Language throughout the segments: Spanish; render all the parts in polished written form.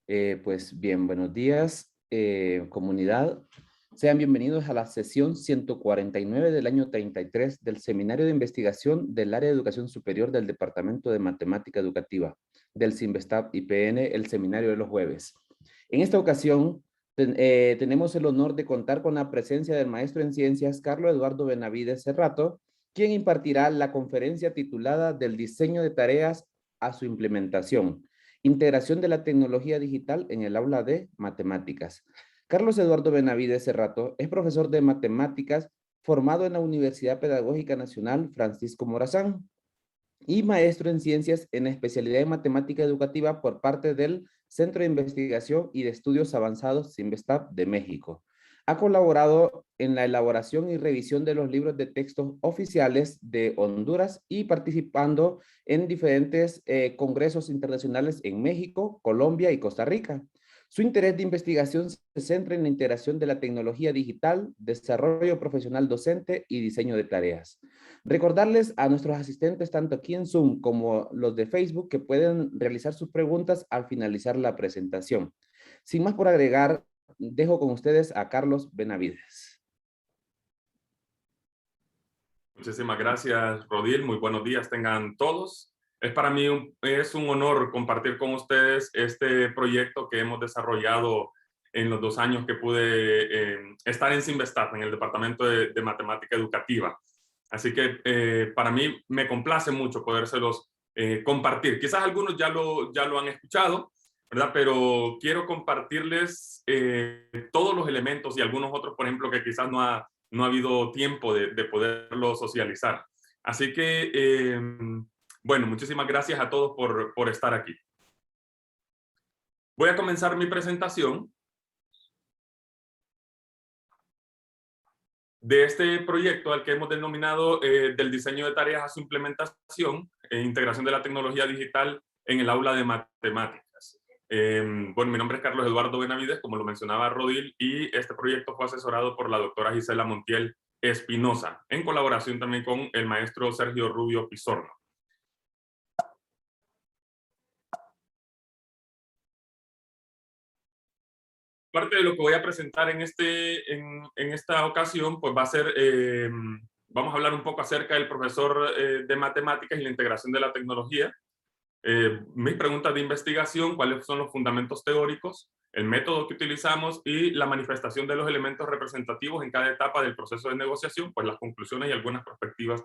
Pues bien, buenos días, comunidad. Sean bienvenidos a la sesión 149 del año 33 del Seminario de Investigación del Área de Educación Superior del Departamento de Matemática Educativa, del CIMBESTAB IPN, el seminario de los jueves. En esta ocasión, tenemos el honor de contar con la presencia del maestro en ciencias Carlos Eduardo Benavides Cerrato, quien impartirá la conferencia titulada Del diseño de tareas a su implementación. Integración de la tecnología digital en el aula de matemáticas. Carlos Eduardo Benavides Cerrato es profesor de matemáticas formado en la Universidad Pedagógica Nacional Francisco Morazán y maestro en ciencias en especialidad en matemática educativa por parte del Centro de Investigación y de Estudios Avanzados CIMBESTAB de México. Ha colaborado en la elaboración y revisión de los libros de textos oficiales de Honduras y participando en diferentes congresos internacionales en México, Colombia y Costa Rica. Su interés de investigación se centra en la integración de la tecnología digital, desarrollo profesional docente y diseño de tareas. Recordarles a nuestros asistentes, tanto aquí en Zoom como los de Facebook, que pueden realizar sus preguntas al finalizar la presentación. Sin más por agregar, dejo con ustedes a Carlos Benavides. Muchísimas gracias, Rodil. Muy buenos días tengan todos. Para mí es un honor compartir con ustedes este proyecto que hemos desarrollado en los 2 años que pude estar en CIMBESTAB, en el Departamento de Matemática Educativa. Así que para mí me complace mucho podérselos compartir. Quizás algunos ya lo han escuchado, ¿verdad? Pero quiero compartirles todos los elementos y algunos otros, por ejemplo, que quizás no ha habido tiempo de poderlo socializar. Así que, bueno, muchísimas gracias a todos por estar aquí. Voy a comenzar mi presentación de este proyecto al que hemos denominado del diseño de tareas a su implementación e integración de la tecnología digital en el aula de matemáticas. Bueno, mi nombre es Carlos Eduardo Benavides, como lo mencionaba Rodil, y este proyecto fue asesorado por la doctora Gisela Montiel Espinosa, en colaboración también con el maestro Sergio Rubio Pizorno. Parte de lo que voy a presentar en esta ocasión, pues va a ser, vamos a hablar un poco acerca del profesor de matemáticas y la integración de la tecnología. Mis preguntas de investigación, cuáles son los fundamentos teóricos, el método que utilizamos y la manifestación de los elementos representativos en cada etapa del proceso de negociación, pues las conclusiones y algunas perspectivas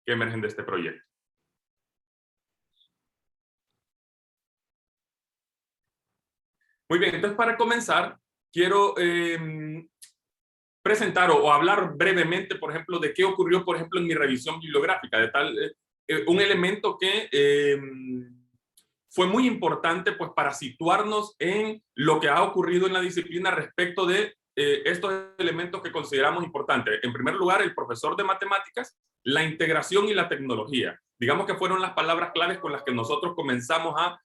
que emergen de este proyecto. Muy bien, entonces para comenzar, quiero presentar o hablar brevemente, por ejemplo, de qué ocurrió, por ejemplo, en mi revisión bibliográfica, de tal, un elemento que fue muy importante pues para situarnos en lo que ha ocurrido en la disciplina respecto de estos elementos que consideramos importantes. En primer lugar, el profesor de matemáticas, la integración y la tecnología. Digamos que fueron las palabras claves con las que nosotros comenzamos a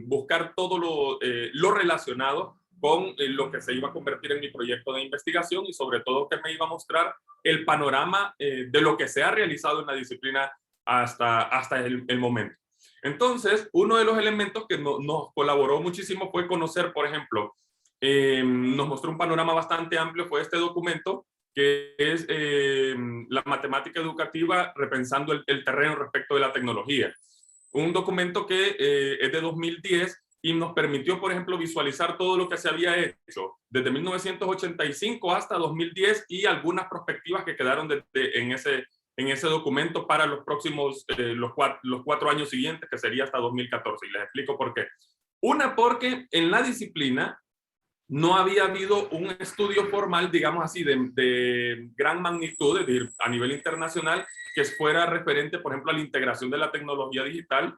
buscar todo lo relacionado con lo que se iba a convertir en mi proyecto de investigación y sobre todo que me iba a mostrar el panorama de lo que se ha realizado en la disciplina hasta el momento. Entonces, uno de los elementos que nos colaboró muchísimo fue conocer, por ejemplo, nos mostró un panorama bastante amplio, fue este documento, que es la matemática educativa repensando el terreno respecto de la tecnología. Un documento que es de 2010 y nos permitió, por ejemplo, visualizar todo lo que se había hecho desde 1985 hasta 2010 y algunas perspectivas que quedaron en ese documento para los próximos, los 4 años siguientes, que sería hasta 2014. Y les explico por qué. Una, porque en la disciplina no había habido un estudio formal, digamos así, de gran magnitud, es decir, a nivel internacional, que fuera referente, por ejemplo, a la integración de la tecnología digital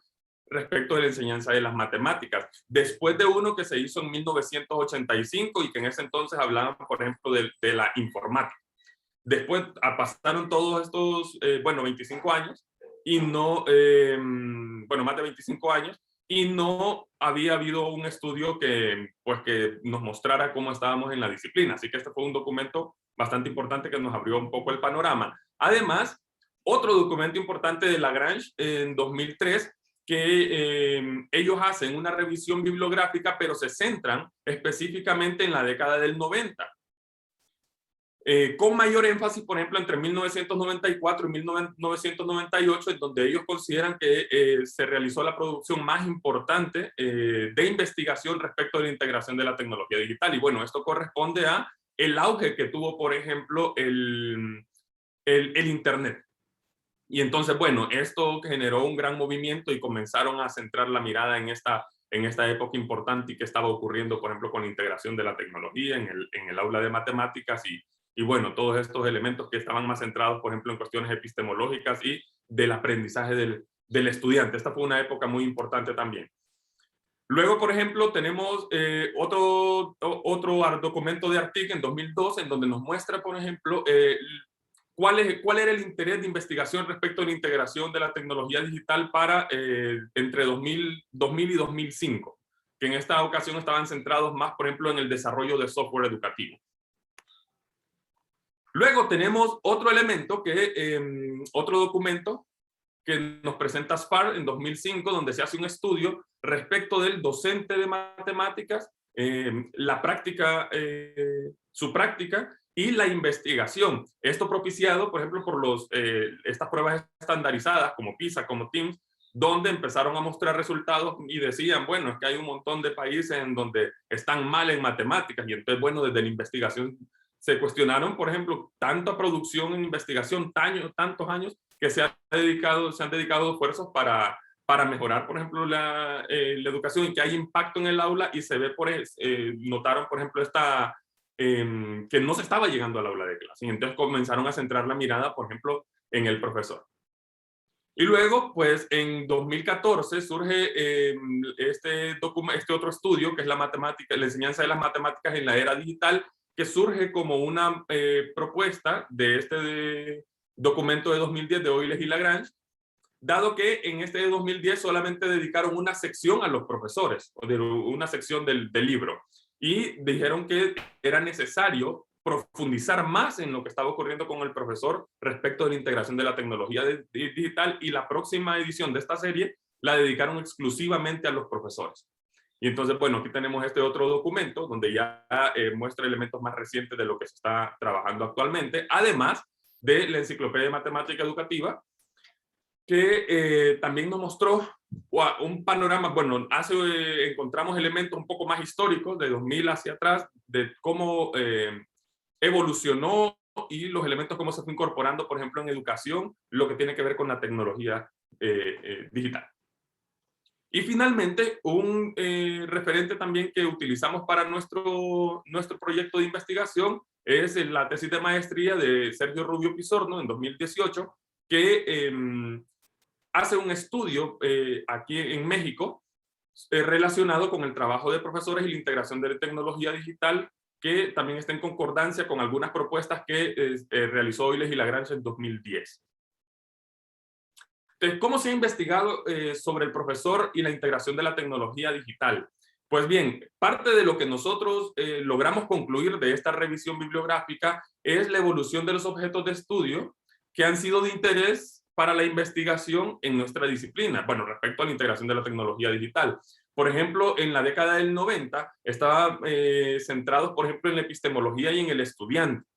respecto de la enseñanza de las matemáticas. Después de uno que se hizo en 1985 y que en ese entonces hablaban, por ejemplo, de la informática. Después pasaron todos estos, 25 años y no, más de 25 años, y no había habido un estudio que nos mostrara cómo estábamos en la disciplina. Así que este fue un documento bastante importante que nos abrió un poco el panorama. Además, otro documento importante de Lagrange en 2003 que ellos hacen una revisión bibliográfica, pero se centran específicamente en la década del 90. Con mayor énfasis, por ejemplo, entre 1994 y 1998, en donde ellos consideran que se realizó la producción más importante de investigación respecto a la integración de la tecnología digital. Y bueno, esto corresponde a el auge que tuvo, por ejemplo, el Internet. Y entonces, bueno, esto generó un gran movimiento y comenzaron a centrar la mirada en esta época importante y qué estaba ocurriendo, por ejemplo, con la integración de la tecnología en el aula de matemáticas y bueno, todos estos elementos que estaban más centrados, por ejemplo, en cuestiones epistemológicas y del aprendizaje del estudiante. Esta fue una época muy importante también. Luego, por ejemplo, tenemos otro documento de Artig en 2002, en donde nos muestra, por ejemplo, cuál era el interés de investigación respecto a la integración de la tecnología digital para entre 2000 y 2005, que en esta ocasión estaban centrados más, por ejemplo, en el desarrollo de software educativo. Luego tenemos otro elemento, otro documento que nos presenta ASFAR en 2005, donde se hace un estudio respecto del docente de matemáticas, su práctica y la investigación. Esto propiciado, por ejemplo, por estas pruebas estandarizadas como PISA, como TIMSS, donde empezaron a mostrar resultados y decían, bueno, es que hay un montón de países en donde están mal en matemáticas y entonces, bueno, desde la investigación se cuestionaron, por ejemplo, tanta producción en investigación, tantos años, que se han dedicado esfuerzos para mejorar, por ejemplo, la educación y que hay impacto en el aula y se ve, notaron, por ejemplo, que no se estaba llegando al aula de clase. Y entonces comenzaron a centrar la mirada, por ejemplo, en el profesor. Y luego, pues, en 2014 surge este otro estudio, que es la enseñanza de las matemáticas en la era digital, que surge como una propuesta de este documento de 2010 de Euler y Lagrange, dado que en este de 2010 solamente dedicaron una sección a los profesores, una sección del libro, y dijeron que era necesario profundizar más en lo que estaba ocurriendo con el profesor respecto de la integración de la tecnología digital, y la próxima edición de esta serie la dedicaron exclusivamente a los profesores. Y entonces, bueno, aquí tenemos este otro documento donde ya muestra elementos más recientes de lo que se está trabajando actualmente, además de la Enciclopedia de Matemática Educativa, que también nos mostró un panorama. Bueno, encontramos elementos un poco más históricos, de 2000 hacia atrás, de cómo evolucionó y los elementos cómo se fue incorporando, por ejemplo, en educación, lo que tiene que ver con la tecnología digital. Y finalmente, un referente también que utilizamos para nuestro proyecto de investigación es la tesis de maestría de Sergio Rubio Pizorno en 2018, que hace un estudio aquí en México relacionado con el trabajo de profesores y la integración de la tecnología digital, que también está en concordancia con algunas propuestas que realizó Euler y Lagrange en 2010. Entonces, ¿cómo se ha investigado sobre el profesor y la integración de la tecnología digital? Pues bien, parte de lo que nosotros logramos concluir de esta revisión bibliográfica es la evolución de los objetos de estudio que han sido de interés para la investigación en nuestra disciplina, bueno, respecto a la integración de la tecnología digital. Por ejemplo, en la década del 90 estaba centrados, por ejemplo, en la epistemología y en el estudiante.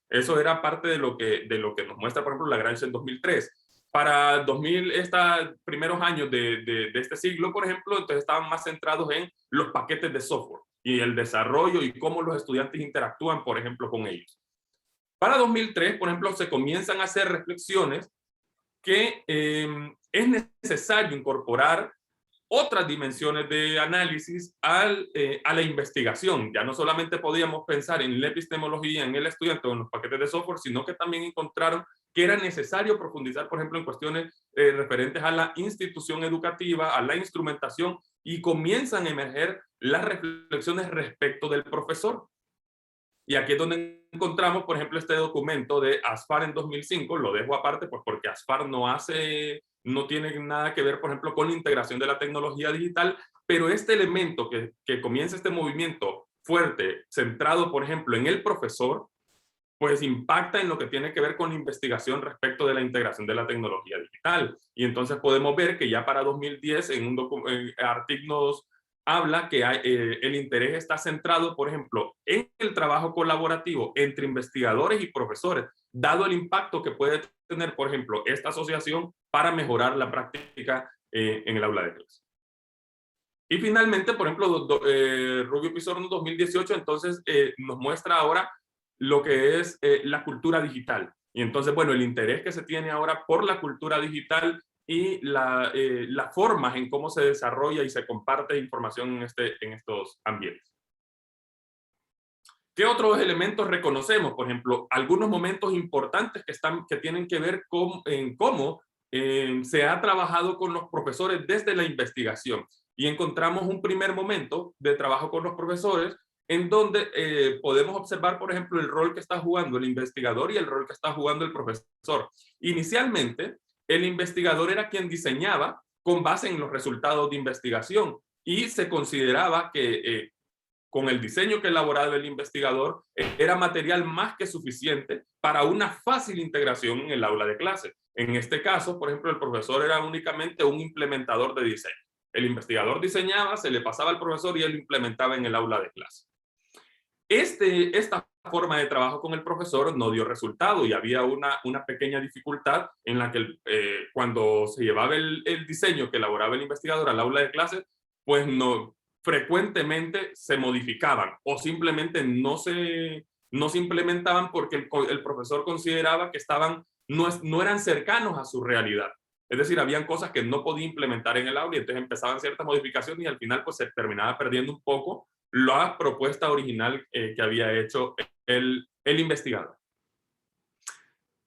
Eso era parte de lo que nos muestra, por ejemplo, Lagrange en 2003. Para 2000, estos primeros años de este siglo, por ejemplo, entonces estaban más centrados en los paquetes de software y el desarrollo y cómo los estudiantes interactúan, por ejemplo, con ellos. Para 2003, por ejemplo, se comienzan a hacer reflexiones que es necesario incorporar otras dimensiones de análisis a la investigación. Ya no solamente podíamos pensar en la epistemología, en el estudiante o en los paquetes de software, sino que también encontraron que era necesario profundizar, por ejemplo, en cuestiones referentes a la institución educativa, a la instrumentación, y comienzan a emerger las reflexiones respecto del profesor. Y aquí es donde encontramos, por ejemplo, este documento de ASFAR en 2005, lo dejo aparte pues porque ASFAR no tiene nada que ver, por ejemplo, con la integración de la tecnología digital, pero este elemento que comienza este movimiento fuerte, centrado, por ejemplo, en el profesor, pues impacta en lo que tiene que ver con la investigación respecto de la integración de la tecnología digital. Y entonces podemos ver que ya para 2010 en artículos habla que el interés está centrado, por ejemplo, en el trabajo colaborativo entre investigadores y profesores, dado el impacto que puede tener, por ejemplo, esta asociación para mejorar la práctica en el aula de clase. Y finalmente, por ejemplo, Rubio Pizarro 2018, entonces nos muestra ahora lo que es la cultura digital. Y entonces, bueno, el interés que se tiene ahora por la cultura digital y las formas en cómo se desarrolla y se comparte información en estos ambientes. ¿Qué otros elementos reconocemos? Por ejemplo, algunos momentos importantes que tienen que ver en cómo se ha trabajado con los profesores desde la investigación. Y encontramos un primer momento de trabajo con los profesores en donde podemos observar, por ejemplo, el rol que está jugando el investigador y el rol que está jugando el profesor. Inicialmente, el investigador era quien diseñaba con base en los resultados de investigación y se consideraba que con el diseño que elaboraba el investigador, era material más que suficiente para una fácil integración en el aula de clase. En este caso, por ejemplo, el profesor era únicamente un implementador de diseño. El investigador diseñaba, se le pasaba al profesor y él lo implementaba en el aula de clase. Esta forma de trabajo con el profesor no dio resultado y había una pequeña dificultad en la que cuando se llevaba el diseño que elaboraba el investigador al aula de clase, pues frecuentemente se modificaban o simplemente no se implementaban porque el profesor consideraba que no eran cercanos a su realidad. Es decir, habían cosas que no podía implementar en el aula y entonces empezaban ciertas modificaciones y al final pues se terminaba perdiendo un poco la propuesta original que había hecho el investigador.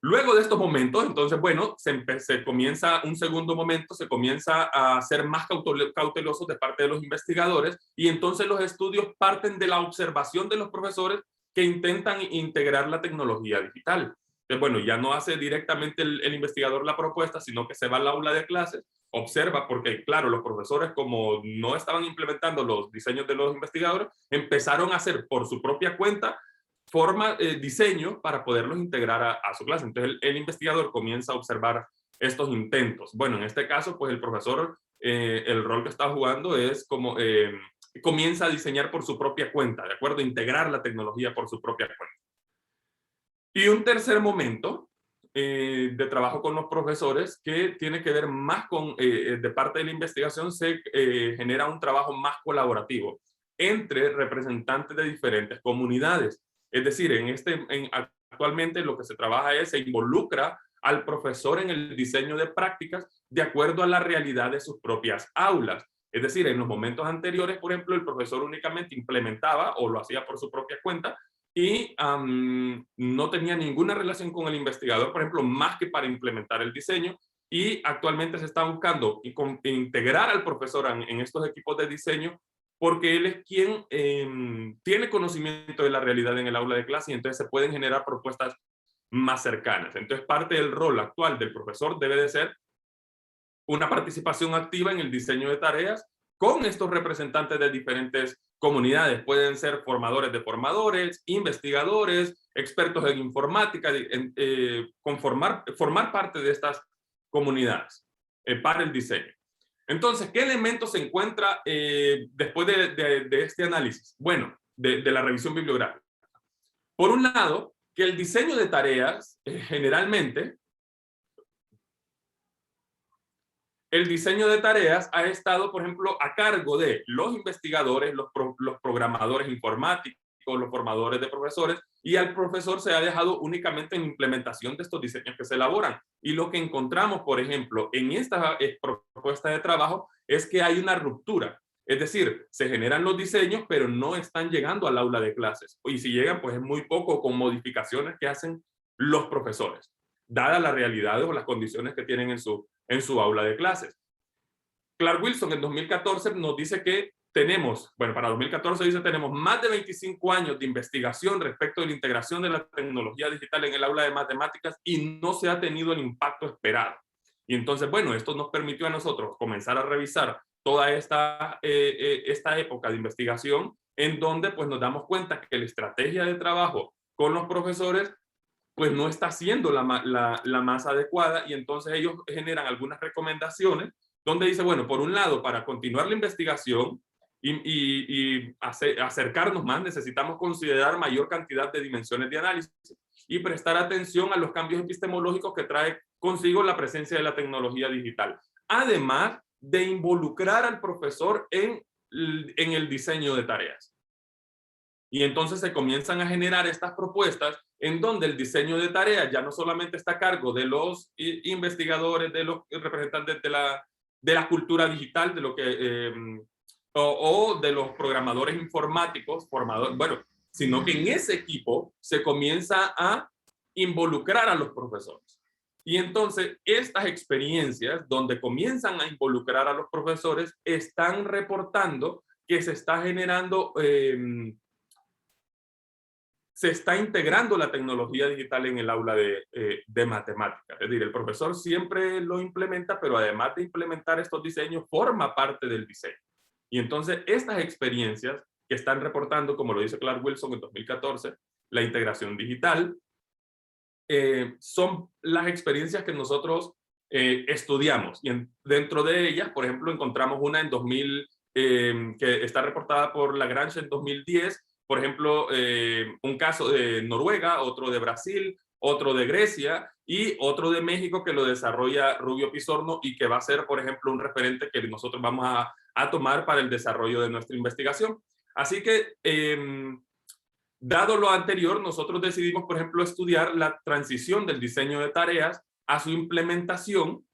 Luego de estos momentos, entonces, bueno, se comienza un segundo momento, se comienza a ser más cautelosos de parte de los investigadores y entonces los estudios parten de la observación de los profesores que intentan integrar la tecnología digital. Entonces, bueno, ya no hace directamente el investigador la propuesta, sino que se va al aula de clases, observa, porque claro, los profesores como no estaban implementando los diseños de los investigadores, empezaron a hacer por su propia cuenta diseño para poderlos integrar a su clase. Entonces el investigador comienza a observar estos intentos. Bueno, en este caso, pues el profesor, el rol que está jugando es como comienza a diseñar por su propia cuenta, ¿de acuerdo? Integrar la tecnología por su propia cuenta. Y un tercer momento de trabajo con los profesores que tiene que ver más con, de parte de la investigación, se genera un trabajo más colaborativo entre representantes de diferentes comunidades. Es decir, actualmente lo que se trabaja se involucra al profesor en el diseño de prácticas de acuerdo a la realidad de sus propias aulas. Es decir, en los momentos anteriores, por ejemplo, el profesor únicamente implementaba o lo hacía por su propia cuenta y no tenía ninguna relación con el investigador, por ejemplo, más que para implementar el diseño. Y actualmente se está buscando integrar al profesor en estos equipos de diseño porque él es quien tiene conocimiento de la realidad en el aula de clase y entonces se pueden generar propuestas más cercanas. Entonces parte del rol actual del profesor debe de ser una participación activa en el diseño de tareas con estos representantes de diferentes comunidades. Pueden ser formadores de formadores, investigadores, expertos en informática, formar parte de estas comunidades para el diseño. Entonces, ¿qué elementos se encuentra después de este análisis? Bueno, de la revisión bibliográfica. Por un lado, que el diseño de tareas generalmente, el diseño de tareas ha estado, por ejemplo, a cargo de los investigadores, los programadores informáticos, los formadores de profesores, y al profesor se ha dejado únicamente en implementación de estos diseños que se elaboran. Y lo que encontramos, por ejemplo, en esta propuesta de trabajo es que hay una ruptura. Es decir, se generan los diseños, pero no están llegando al aula de clases. Y si llegan, pues es muy poco con modificaciones que hacen los profesores, dadas las realidades o las condiciones que tienen en su aula de clases. Clark Wilson en 2014 nos dice que tenemos, bueno, para 2014 dice tenemos más de 25 años de investigación respecto de la integración de la tecnología digital en el aula de matemáticas y no se ha tenido el impacto esperado. Y entonces, bueno, esto nos permitió a nosotros comenzar a revisar toda esta época de investigación en donde pues nos damos cuenta que la estrategia de trabajo con los profesores pues no está siendo la más adecuada, y entonces ellos generan algunas recomendaciones donde dice, bueno, por un lado, para continuar la investigación y acercarnos más, necesitamos considerar mayor cantidad de dimensiones de análisis y prestar atención a los cambios epistemológicos que trae consigo la presencia de la tecnología digital. Además de involucrar al profesor en el diseño de tareas. Y entonces se comienzan a generar estas propuestas en donde el diseño de tareas ya no solamente está a cargo de los investigadores, de los representantes de la cultura digital, de lo que, o de los programadores informáticos, formadores, bueno, sino que en ese equipo se comienza a involucrar a los profesores. Y entonces estas experiencias donde comienzan a involucrar a los profesores están reportando que se está generando, se está integrando la tecnología digital en el aula de matemáticas. Es decir, el profesor siempre lo implementa, pero además de implementar estos diseños, forma parte del diseño. Y entonces estas experiencias que están reportando, como lo dice Clark Wilson en 2014, la integración digital, son las experiencias que nosotros estudiamos. Y dentro de ellas, por ejemplo, encontramos una en 2000, que está reportada por Lagrange en 2010, por ejemplo, un caso de Noruega, otro de Brasil, otro de Grecia y otro de México que lo desarrolla Rubio Pisorno y que va a ser, por ejemplo, un referente que nosotros vamos a tomar para el desarrollo de nuestra investigación. Así que, dado lo anterior, nosotros decidimos, por ejemplo, estudiar la transición del diseño de tareas a su implementación,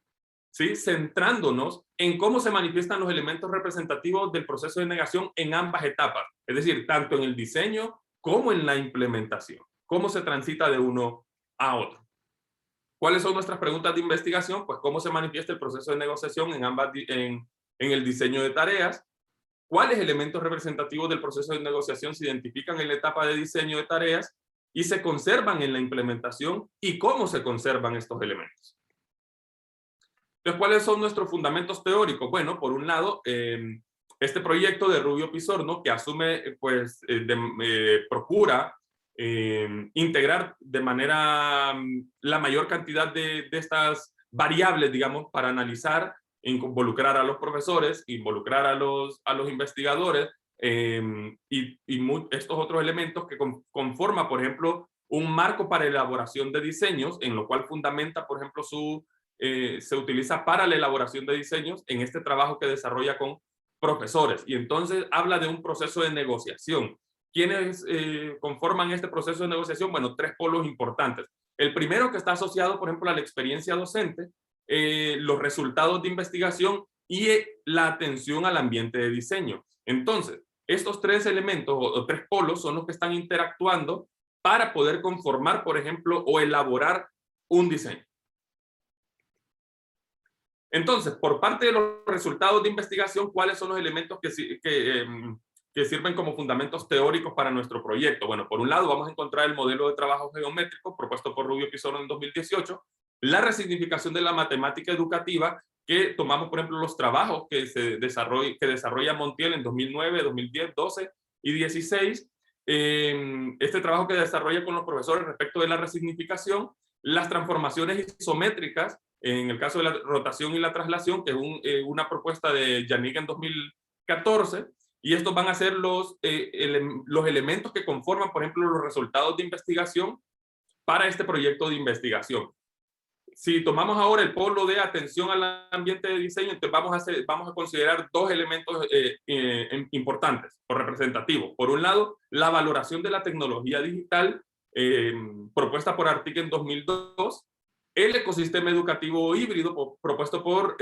¿sí? Centrándonos en cómo se manifiestan los elementos representativos del proceso de negación en ambas etapas, es decir, tanto en el diseño como en la implementación, cómo se transita de uno a otro. ¿Cuáles son nuestras preguntas de investigación? Pues cómo se manifiesta el proceso de negociación en el diseño de tareas, cuáles elementos representativos del proceso de negociación se identifican en la etapa de diseño de tareas y se conservan en la implementación, y cómo se conservan estos elementos. Entonces, ¿cuáles son nuestros fundamentos teóricos? Bueno, por un lado, este proyecto de Rubio Pisorno, que asume, pues, procura integrar de manera la mayor cantidad de estas variables, digamos, para analizar, involucrar a los profesores, involucrar a los investigadores, y estos otros elementos que conforman, por ejemplo, un marco para elaboración de diseños, en lo cual fundamenta, por ejemplo, se utiliza para la elaboración de diseños en este trabajo que desarrolla con profesores. Y entonces habla de un proceso de negociación. ¿Quiénes conforman este proceso de negociación? Bueno, tres polos importantes. El primero, que está asociado, por ejemplo, a la experiencia docente, los resultados de investigación y la atención al ambiente de diseño. Entonces, estos tres elementos o tres polos son los que están interactuando para poder conformar, por ejemplo, o elaborar un diseño. Entonces, por parte de los resultados de investigación, ¿cuáles son los elementos que sirven como fundamentos teóricos para nuestro proyecto? Bueno, por un lado vamos a encontrar el modelo de trabajo geométrico propuesto por Rubio Pisorno en 2018, la resignificación de la matemática educativa, que tomamos, por ejemplo, los trabajos que desarrolla Montiel en 2009, 2010, 12 y 16, este trabajo que desarrolla con los profesores respecto de la resignificación, las transformaciones isométricas, en el caso de la rotación y la traslación, que es una propuesta de Yannick en 2014, y estos van a ser los elementos que conforman, por ejemplo, los resultados de investigación para este proyecto de investigación. Si tomamos ahora el polo de atención al ambiente de diseño, entonces vamos a considerar dos elementos importantes o representativos. Por un lado, la valoración de la tecnología digital propuesta por Artic en 2002, el ecosistema educativo híbrido propuesto por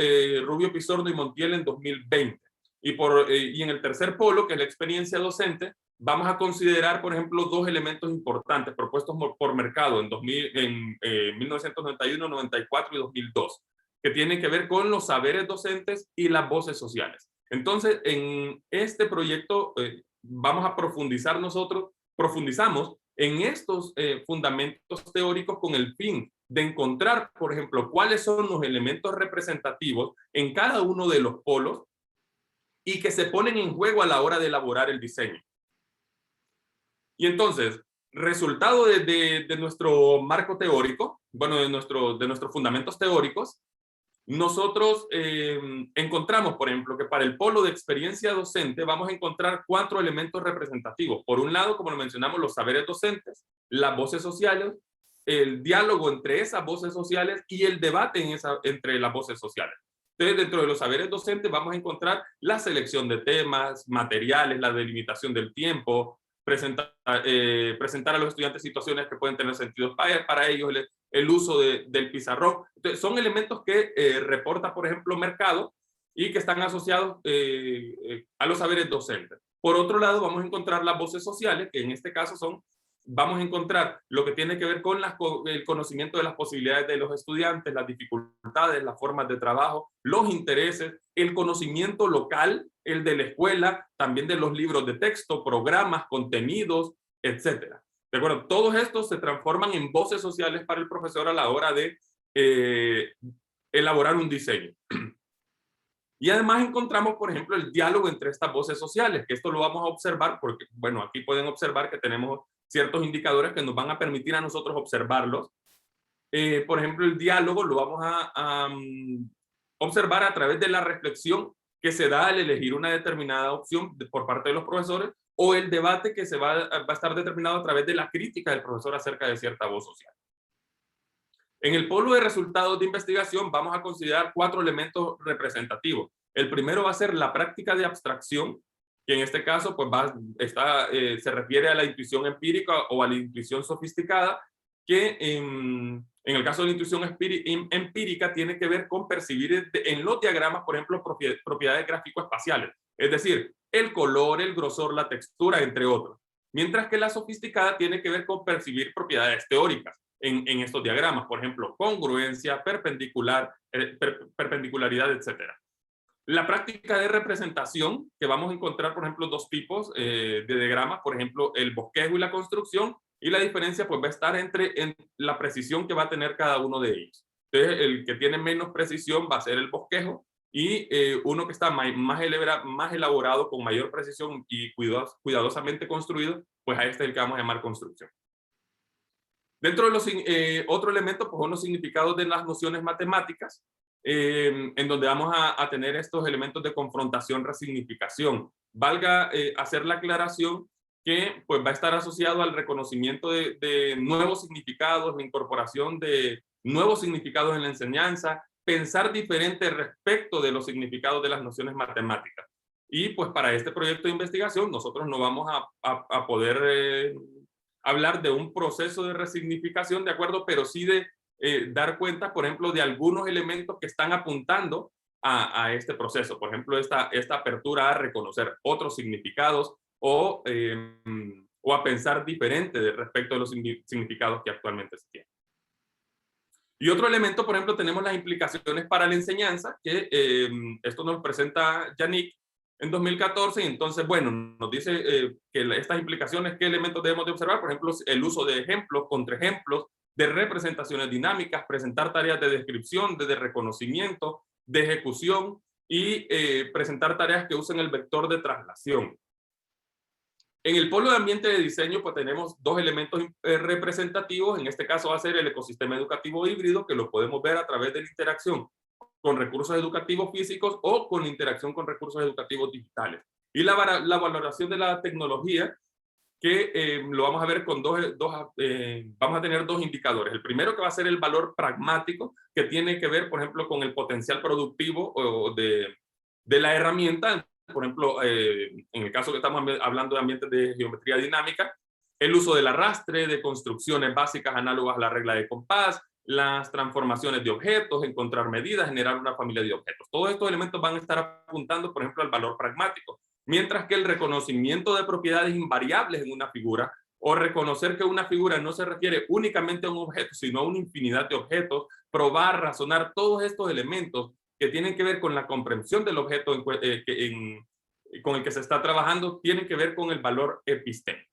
Rubio Pisorno y Montiel en 2020. Y en el tercer polo, que es la experiencia docente, vamos a considerar, por ejemplo, dos elementos importantes propuestos por Mercado en 1991, 94 y 2002, que tienen que ver con los saberes docentes y las voces sociales. Entonces, en este proyecto profundizamos en estos fundamentos teóricos con el fin de encontrar, por ejemplo, cuáles son los elementos representativos en cada uno de los polos y que se ponen en juego a la hora de elaborar el diseño. Y entonces, resultado de nuestro marco teórico, bueno, de nuestros fundamentos teóricos, nosotros encontramos, por ejemplo, que para el polo de experiencia docente vamos a encontrar 4 elementos representativos. Por un lado, como lo mencionamos, los saberes docentes, las voces sociales, el diálogo entre esas voces sociales y el debate entre las voces sociales. Entonces, dentro de los saberes docentes vamos a encontrar la selección de temas, materiales, la delimitación del tiempo, presentar a los estudiantes situaciones que pueden tener sentido para ellos, el uso del pizarrón. Entonces, son elementos que reporta, por ejemplo, Mercado y que están asociados a los saberes docentes. Por otro lado, vamos a encontrar las voces sociales, que en este caso vamos a encontrar lo que tiene que ver con el conocimiento de las posibilidades de los estudiantes, las dificultades, las formas de trabajo, los intereses, el conocimiento local, el de la escuela, también de los libros de texto, programas, contenidos, etcétera. ¿De acuerdo? Todos estos se transforman en voces sociales para el profesor a la hora de elaborar un diseño. Y además encontramos, por ejemplo, el diálogo entre estas voces sociales, que esto lo vamos a observar porque, bueno, aquí pueden observar que tenemos ciertos indicadores que nos van a permitir a nosotros observarlos. Por ejemplo, el diálogo lo vamos a observar a través de la reflexión que se da al elegir una determinada opción por parte de los profesores, o el debate que va a estar determinado a través de la crítica del profesor acerca de cierta voz social. En el polo de resultados de investigación vamos a considerar 4 elementos representativos. El primero va a ser la práctica de abstracción, que en este caso pues se refiere a la intuición empírica o a la intuición sofisticada, que en el caso de la intuición empírica tiene que ver con percibir en los diagramas, por ejemplo, propiedades gráfico-espaciales, es decir, el color, el grosor, la textura, entre otros. Mientras que la sofisticada tiene que ver con percibir propiedades teóricas en estos diagramas, por ejemplo, congruencia, perpendicularidad, etcétera. La práctica de representación, que vamos a encontrar, por ejemplo, 2 tipos de diagramas, por ejemplo, el bosquejo y la construcción, y la diferencia pues va a estar en la precisión que va a tener cada uno de ellos. Entonces, el que tiene menos precisión va a ser el bosquejo, y uno que está más elaborado, con mayor precisión y cuidadosamente construido, pues a este es el que vamos a llamar construcción. Dentro de los otro elemento, pues son los significados de las nociones matemáticas, en donde vamos a tener estos elementos de confrontación, resignificación. Valga hacer la aclaración que pues va a estar asociado al reconocimiento de nuevos significados, la incorporación de nuevos significados en la enseñanza, pensar diferente respecto de los significados de las nociones matemáticas. Y pues para este proyecto de investigación nosotros no vamos a poder hablar de un proceso de resignificación, de acuerdo, pero sí de dar cuenta, por ejemplo, de algunos elementos que están apuntando a este proceso. Por ejemplo, esta apertura a reconocer otros significados o a pensar diferente respecto de los significados que actualmente se tienen. Y otro elemento, por ejemplo, tenemos las implicaciones para la enseñanza, que esto nos presenta Yannick en 2014, y entonces, bueno, nos dice que estas implicaciones, ¿qué elementos debemos de observar? Por ejemplo, el uso de ejemplos, contraejemplos, de representaciones dinámicas, presentar tareas de descripción, de reconocimiento, de ejecución, y presentar tareas que usen el vector de traslación. En el polo de ambiente de diseño, pues tenemos 2 elementos representativos. En este caso va a ser el ecosistema educativo híbrido, que lo podemos ver a través de la interacción con recursos educativos físicos o con interacción con recursos educativos digitales. Y la valoración de la tecnología, que lo vamos a ver con vamos a tener 2 indicadores. El primero, que va a ser el valor pragmático, que tiene que ver, por ejemplo, con el potencial productivo de la herramienta. Por ejemplo, en el caso que estamos hablando de ambientes de geometría dinámica, el uso del arrastre, de construcciones básicas análogas a la regla de compás, las transformaciones de objetos, encontrar medidas, generar una familia de objetos. Todos estos elementos van a estar apuntando, por ejemplo, al valor pragmático, mientras que el reconocimiento de propiedades invariables en una figura, o reconocer que una figura no se refiere únicamente a un objeto, sino a una infinidad de objetos, probar, razonar, todos estos elementos que tienen que ver con la comprensión del objeto con el que se está trabajando, tienen que ver con el valor epistémico.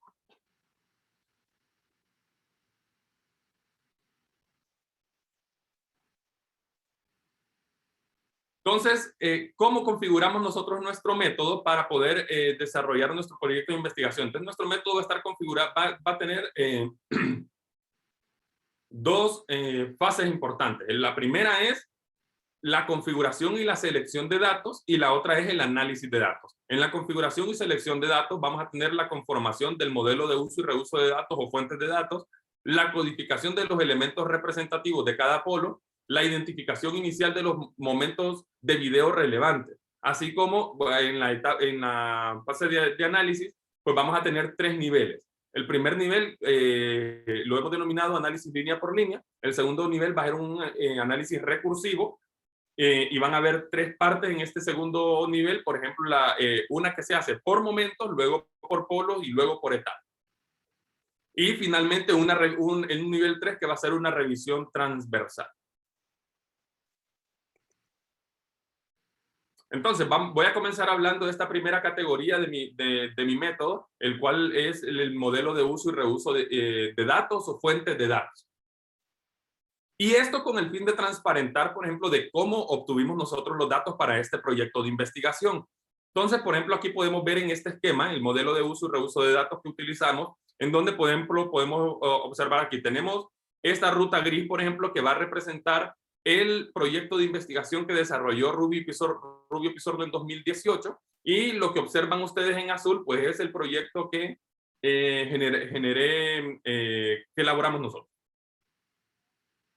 Entonces, ¿cómo configuramos nosotros nuestro método para poder desarrollar nuestro proyecto de investigación? Entonces, nuestro método va a estar configurado, va a tener dos fases importantes. La primera es la configuración y la selección de datos, y la otra es el análisis de datos. En la configuración y selección de datos vamos a tener la conformación del modelo de uso y reuso de datos o fuentes de datos, la codificación de los elementos representativos de cada polo, la identificación inicial de los momentos de video relevantes, así como en la fase de análisis, pues vamos a tener 3 niveles. El primer nivel lo hemos denominado análisis línea por línea. El segundo nivel va a ser un análisis recursivo, y van a haber 3 partes en este segundo nivel. Por ejemplo, una que se hace por momentos, luego por polos y luego por etapas. Y finalmente un nivel 3 que va a ser una revisión transversal. Entonces, voy a comenzar hablando de esta primera categoría de mi método, el cual es el modelo de uso y reuso de datos o fuentes de datos. Y esto con el fin de transparentar, por ejemplo, de cómo obtuvimos nosotros los datos para este proyecto de investigación. Entonces, por ejemplo, aquí podemos ver en este esquema el modelo de uso y reuso de datos que utilizamos, en donde, por ejemplo, podemos observar aquí, tenemos esta ruta gris, por ejemplo, que va a representar el proyecto de investigación que desarrolló Rubio Pizorno en 2018, y lo que observan ustedes en azul, pues es el proyecto que que elaboramos nosotros.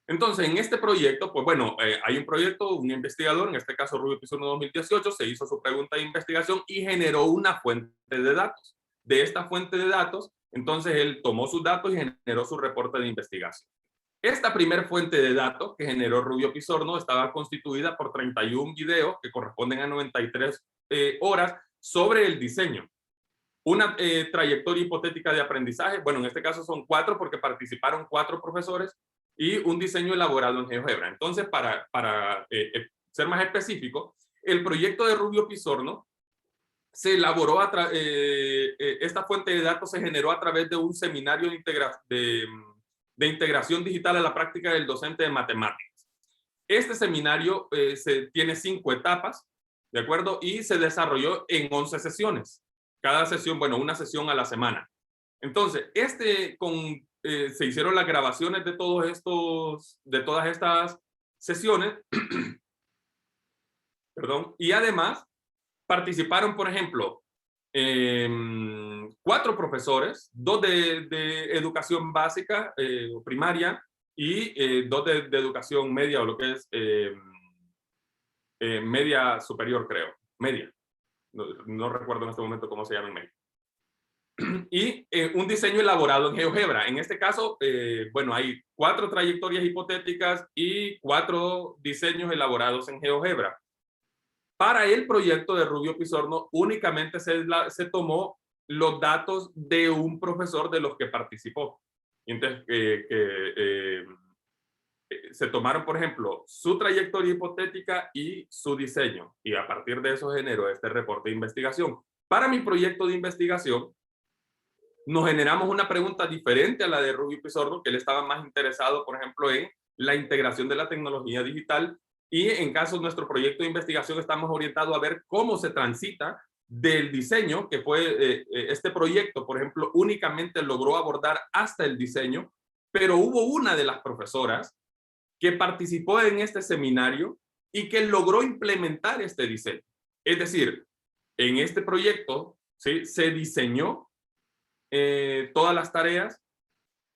Entonces, en este proyecto, pues bueno, hay un proyecto, un investigador, en este caso Rubio Pizorno 2018, se hizo su pregunta de investigación y generó una fuente de datos. De esta fuente de datos, entonces él tomó sus datos y generó su reporte de investigación. Esta primera fuente de datos que generó Rubio Pizorno estaba constituida por 31 videos que corresponden a 93 horas sobre el diseño. Una trayectoria hipotética de aprendizaje, bueno, en este caso son 4 porque participaron 4 profesores, y un diseño elaborado en GeoGebra. Entonces, para ser más específico, el proyecto de Rubio Pizorno se elaboró, esta fuente de datos se generó a través de un seminario de integración digital a la práctica del docente de matemáticas. Este seminario tiene 5 etapas, ¿de acuerdo? Y se desarrolló en 11 sesiones. Cada sesión, bueno, una sesión a la semana. Entonces, se hicieron las grabaciones de todas estas sesiones, perdón, y además participaron, por ejemplo, 4 profesores, 2 de educación básica o primaria, y 2 de educación media, o lo que es media superior, creo, media. No recuerdo en este momento cómo se llama en media. Y un diseño elaborado en GeoGebra. En este caso, bueno, hay 4 trayectorias hipotéticas y 4 diseños elaborados en GeoGebra. Para el proyecto de Rubio Pizorno, únicamente se tomó los datos de un profesor de los que participó. Entonces, se tomaron, por ejemplo, su trayectoria hipotética y su diseño, y a partir de eso generó este reporte de investigación. Para mi proyecto de investigación, nos generamos una pregunta diferente a la de Rubio Pizorno, que él estaba más interesado, por ejemplo, en la integración de la tecnología digital, y en caso de nuestro proyecto de investigación estamos orientados a ver cómo se transita del diseño, que fue este proyecto, por ejemplo, únicamente logró abordar hasta el diseño, pero hubo una de las profesoras que participó en este seminario y que logró implementar este diseño. Es decir, en este proyecto, ¿sí?, se diseñó todas las tareas,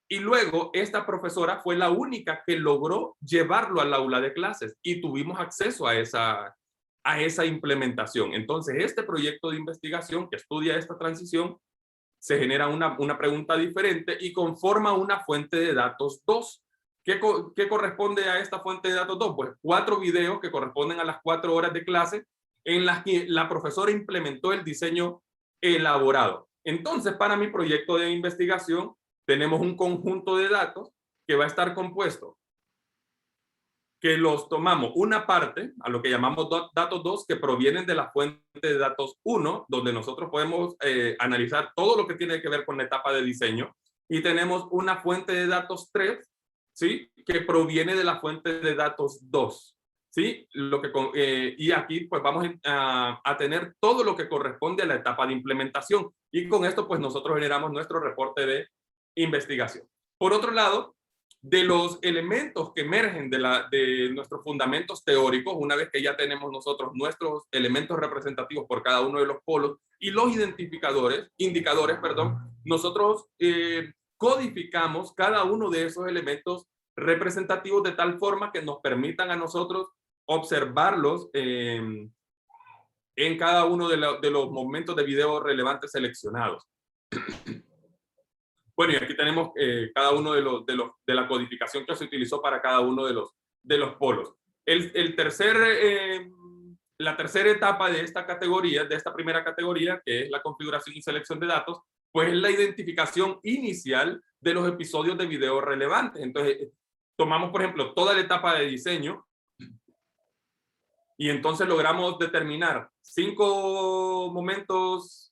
y luego esta profesora fue la única que logró llevarlo al aula de clases y tuvimos acceso a esa implementación. Entonces, este proyecto de investigación que estudia esta transición se genera una pregunta diferente y conforma una fuente de datos 2. ¿Qué corresponde a esta fuente de datos 2? Pues 4 videos que corresponden a las 4 horas de clase en las que la profesora implementó el diseño elaborado. Entonces, para mi proyecto de investigación, tenemos un conjunto de datos que va a estar compuesto, que los tomamos una parte, a lo que llamamos datos 2, que provienen de la fuente de datos 1, donde nosotros podemos analizar todo lo que tiene que ver con la etapa de diseño, y tenemos una fuente de datos 3, ¿sí?, que proviene de la fuente de datos 2. ¿sí? Y aquí pues vamos a tener todo lo que corresponde a la etapa de implementación. Y con esto pues nosotros generamos nuestro reporte de investigación. Por otro lado, de los elementos que emergen de nuestros fundamentos teóricos, una vez que ya tenemos nosotros nuestros elementos representativos por cada uno de los polos y los indicadores, nosotros codificamos cada uno de esos elementos representativos de tal forma que nos permitan a nosotros observarlos en cada uno de los momentos de video relevantes seleccionados. Bueno, y aquí tenemos cada uno de la codificación que se utilizó para cada uno de los polos. La tercera etapa de esta categoría, de esta primera categoría, que es la configuración y selección de datos, pues es la identificación inicial de los episodios de video relevantes. Entonces, tomamos, por ejemplo, toda la etapa de diseño y entonces logramos determinar 5 momentos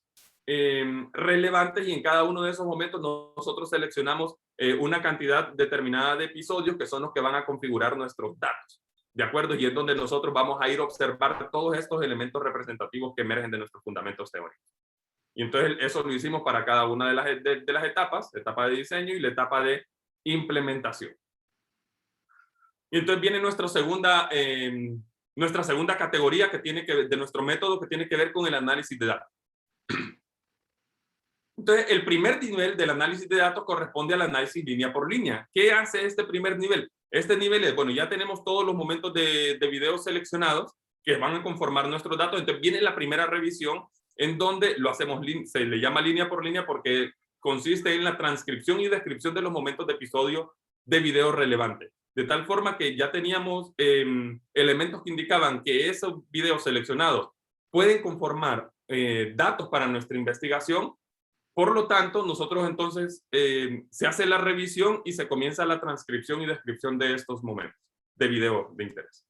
relevantes, y en cada uno de esos momentos nosotros seleccionamos una cantidad determinada de episodios que son los que van a configurar nuestros datos, ¿de acuerdo? Y es donde nosotros vamos a ir a observar todos estos elementos representativos que emergen de nuestros fundamentos teóricos. Y entonces eso lo hicimos para cada una de las etapas, la etapa de diseño y la etapa de implementación. Y entonces viene nuestra segunda categoría de nuestro método, que tiene que ver con el análisis de datos. Entonces, el primer nivel del análisis de datos corresponde al análisis línea por línea. ¿Qué hace este primer nivel? Este nivel es, bueno, ya tenemos todos los momentos de video seleccionados que van a conformar nuestros datos. Entonces viene la primera revisión, en donde lo hacemos, se le llama línea por línea porque consiste en la transcripción y descripción de los momentos de episodio de video relevante. De tal forma que ya teníamos elementos que indicaban que esos videos seleccionados pueden conformar datos para nuestra investigación. Por lo tanto, nosotros entonces se hace la revisión y se comienza la transcripción y descripción de estos momentos de video de interés.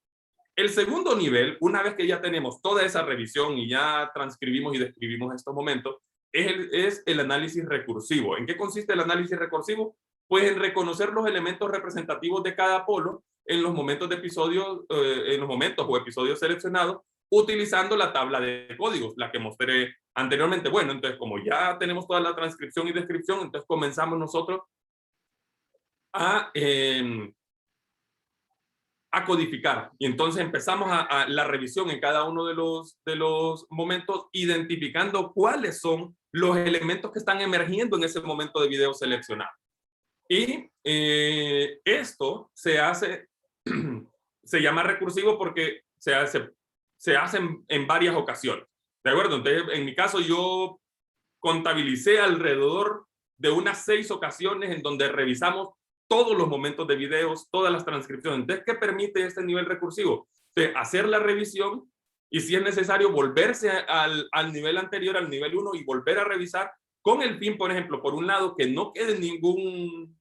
El segundo nivel, una vez que ya tenemos toda esa revisión y ya transcribimos y describimos estos momentos, es el análisis recursivo. ¿En qué consiste el análisis recursivo? Pues en reconocer los elementos representativos de cada polo en los momentos de episodios, en los momentos o episodios seleccionados, utilizando la tabla de códigos, la que mostré anteriormente. Bueno, entonces como ya tenemos toda la transcripción y descripción, entonces comenzamos nosotros a codificar. Y entonces empezamos a la revisión en cada uno de los momentos, identificando cuáles son los elementos que están emergiendo en ese momento de video seleccionado. Y esto se hace, se llama recursivo porque se hace en varias ocasiones, ¿de acuerdo? Entonces, en mi caso, yo contabilicé alrededor de unas 6 ocasiones en donde revisamos todos los momentos de videos, todas las transcripciones. Entonces, ¿qué permite este nivel recursivo? De hacer la revisión y, si es necesario, volverse al nivel anterior, al nivel 1, y volver a revisar con el fin, por ejemplo, por un lado, que no quede ningún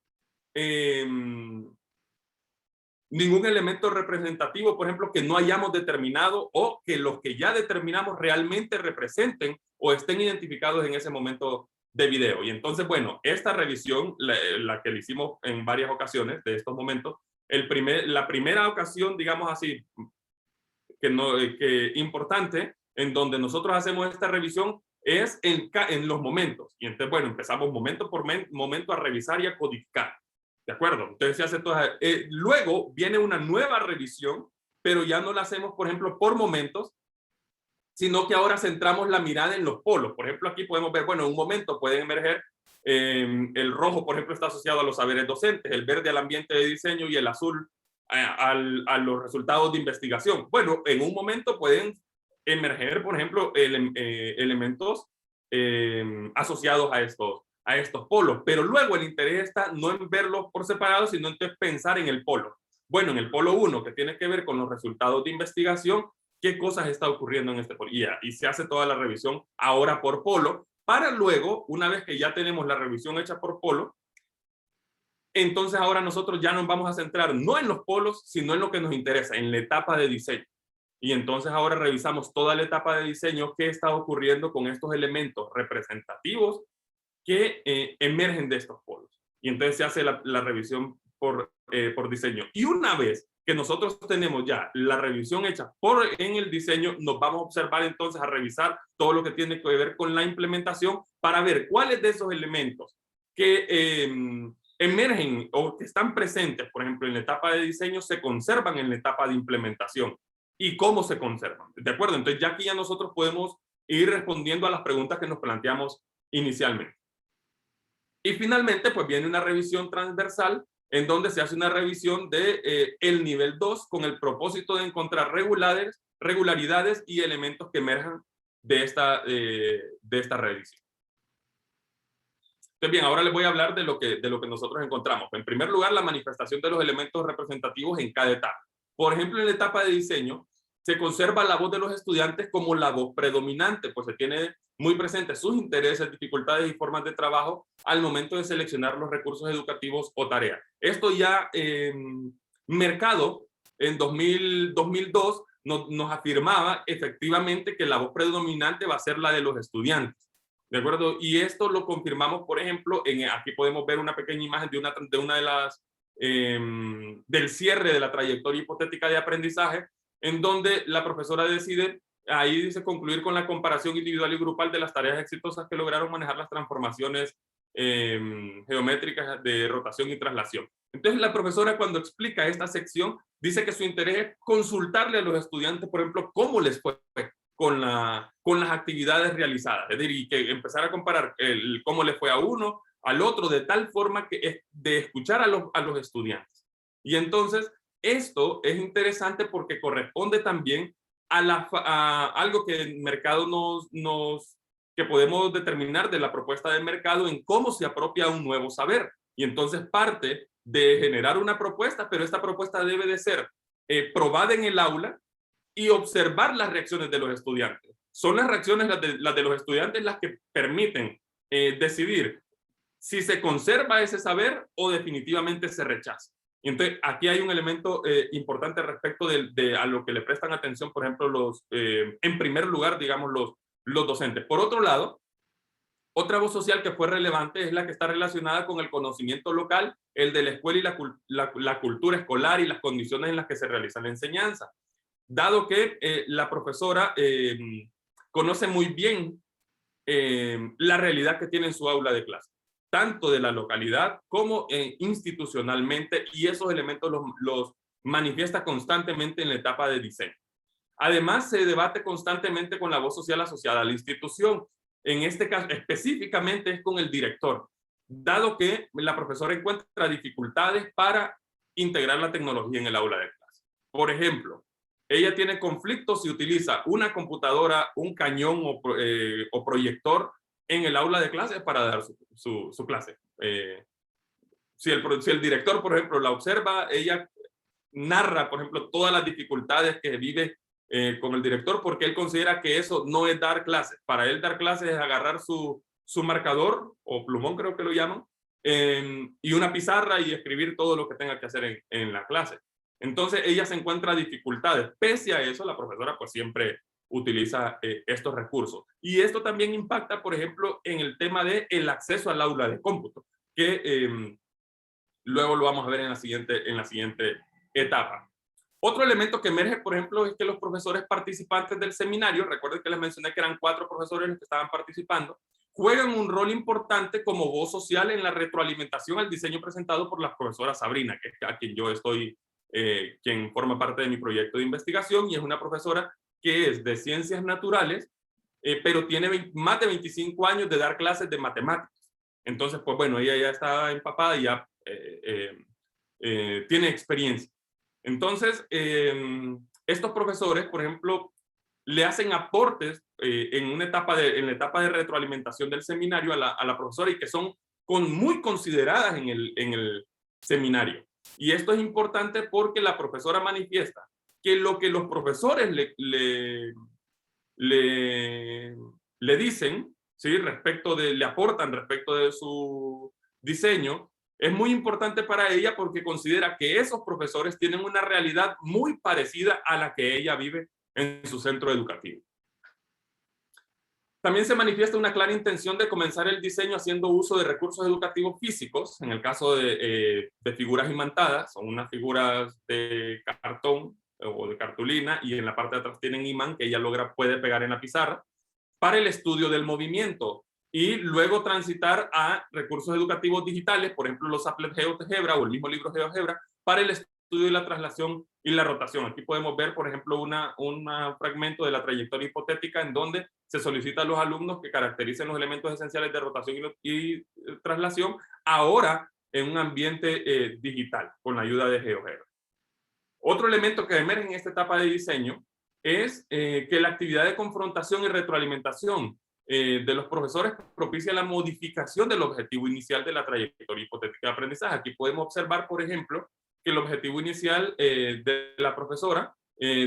elemento representativo, por ejemplo, que no hayamos determinado, o que los que ya determinamos realmente representen o estén identificados en ese momento de video. Y entonces, bueno, esta revisión, la que le hicimos en varias ocasiones de estos momentos, la primera ocasión, digamos así, que importante, en donde nosotros hacemos esta revisión, es en los momentos. Y entonces, bueno, empezamos momento por momento a revisar y a codificar. ¿De acuerdo? Entonces se hace toda... luego viene una nueva revisión, pero ya no la hacemos, por ejemplo, por momentos, sino que ahora centramos la mirada en los polos. Por ejemplo, aquí podemos ver, bueno, en un momento pueden emerger, el rojo, por ejemplo, está asociado a los saberes docentes, el verde al ambiente de diseño y el azul a los resultados de investigación. Bueno, en un momento pueden emerger, por ejemplo, elementos asociados a estos polos, pero luego el interés está no en verlos por separado, sino en pensar en el polo. Bueno, en el polo 1, que tiene que ver con los resultados de investigación, ¿qué cosas está ocurriendo en este polo? Y se hace toda la revisión ahora por polo, para luego, una vez que ya tenemos la revisión hecha por polo, entonces ahora nosotros ya nos vamos a centrar no en los polos, sino en lo que nos interesa, en la etapa de diseño. Y entonces ahora revisamos toda la etapa de diseño, qué está ocurriendo con estos elementos representativos que emergen de estos polos. Y entonces se hace la revisión por diseño. Y una vez que nosotros tenemos ya la revisión hecha en el diseño, nos vamos a observar entonces a revisar todo lo que tiene que ver con la implementación para ver cuáles de esos elementos que emergen o que están presentes, por ejemplo, en la etapa de diseño, se conservan en la etapa de implementación y cómo se conservan. ¿De acuerdo? Entonces ya aquí ya nosotros podemos ir respondiendo a las preguntas que nos planteamos inicialmente. Y finalmente, pues viene una revisión transversal en donde se hace una revisión de el nivel 2 con el propósito de encontrar regularidades y elementos que emerjan de esta revisión. Entonces, bien, ahora les voy a hablar de lo que nosotros encontramos. En primer lugar, la manifestación de los elementos representativos en cada etapa. Por ejemplo, en la etapa de diseño, se conserva la voz de los estudiantes como la voz predominante, pues se tiene muy presente sus intereses, dificultades y formas de trabajo al momento de seleccionar los recursos educativos o tareas. Esto ya Mercado en 2002 nos afirmaba efectivamente que la voz predominante va a ser la de los estudiantes. ¿De acuerdo? Y esto lo confirmamos, por ejemplo, aquí podemos ver una pequeña imagen de una de las, del cierre de la trayectoria hipotética de aprendizaje, en donde la profesora decide, ahí dice, concluir con la comparación individual y grupal de las tareas exitosas que lograron manejar las transformaciones geométricas de rotación y traslación. Entonces la profesora, cuando explica esta sección, dice que su interés es consultarle a los estudiantes, por ejemplo, cómo les fue con las actividades realizadas, es decir, y que empezar a comparar cómo le fue a uno, al otro, de tal forma que es de escuchar a los estudiantes. Y entonces, esto es interesante porque corresponde también a algo que el mercado que podemos determinar de la propuesta del mercado en cómo se apropia un nuevo saber. Y entonces parte de generar una propuesta, pero esta propuesta debe de ser probada en el aula y observar las reacciones de los estudiantes. Son las reacciones, las de los estudiantes, las que permiten decidir si se conserva ese saber o definitivamente se rechaza. Y entonces aquí hay un elemento importante respecto a lo que le prestan atención, por ejemplo, en primer lugar, digamos, los docentes. Por otro lado, otra voz social que fue relevante es la que está relacionada con el conocimiento local, el de la escuela y la cultura escolar y las condiciones en las que se realiza la enseñanza. Dado que la profesora conoce muy bien la realidad que tiene en su aula de clase, tanto de la localidad como institucionalmente, y esos elementos los manifiesta constantemente en la etapa de diseño. Además, se debate constantemente con la voz social asociada a la institución. En este caso, específicamente es con el director, dado que la profesora encuentra dificultades para integrar la tecnología en el aula de clase. Por ejemplo, ella tiene conflictos si utiliza una computadora, un cañón o proyector en el aula de clase para dar su clase. Si el director, por ejemplo, la observa, ella narra, por ejemplo, todas las dificultades que vive con el director, porque él considera que eso no es dar clases. Para él dar clases es agarrar su marcador, o plumón creo que lo llaman, y una pizarra y escribir todo lo que tenga que hacer en la clase. Entonces ella se encuentra dificultades. Pese a eso, la profesora pues siempre utiliza estos recursos. Y esto también impacta, por ejemplo, en el tema del acceso al aula de cómputo, que luego lo vamos a ver en la siguiente etapa. Otro elemento que emerge, por ejemplo, es que los profesores participantes del seminario, recuerden que les mencioné que eran 4 profesores los que estaban participando, juegan un rol importante como voz social en la retroalimentación al diseño presentado por la profesora Sabrina, que es a quien yo estoy, quien forma parte de mi proyecto de investigación, y es una profesora que es de ciencias naturales, pero tiene más de 25 años de dar clases de matemáticas. Entonces, pues bueno, ella ya está empapada y ya tiene experiencia. Entonces, estos profesores, por ejemplo, le hacen aportes en la etapa de retroalimentación del seminario a la profesora, y que son muy consideradas en el seminario. Y esto es importante porque la profesora manifiesta que lo que los profesores le dicen, ¿sí? Le aportan respecto de su diseño, es muy importante para ella porque considera que esos profesores tienen una realidad muy parecida a la que ella vive en su centro educativo. También se manifiesta una clara intención de comenzar el diseño haciendo uso de recursos educativos físicos, en el caso de figuras imantadas, son unas figuras de cartón o de cartulina, y en la parte de atrás tienen imán que ella puede pegar en la pizarra, para el estudio del movimiento, y luego transitar a recursos educativos digitales, por ejemplo los applets GeoGebra o el mismo libro GeoGebra, para el estudio de la traslación y la rotación. Aquí podemos ver, por ejemplo, un fragmento de la trayectoria hipotética en donde se solicita a los alumnos que caractericen los elementos esenciales de rotación y traslación, ahora en un ambiente digital, con la ayuda de GeoGebra. Otro elemento que emerge en esta etapa de diseño es que la actividad de confrontación y retroalimentación de los profesores propicia la modificación del objetivo inicial de la trayectoria hipotética de aprendizaje. Aquí podemos observar, por ejemplo, que el objetivo inicial de la profesora,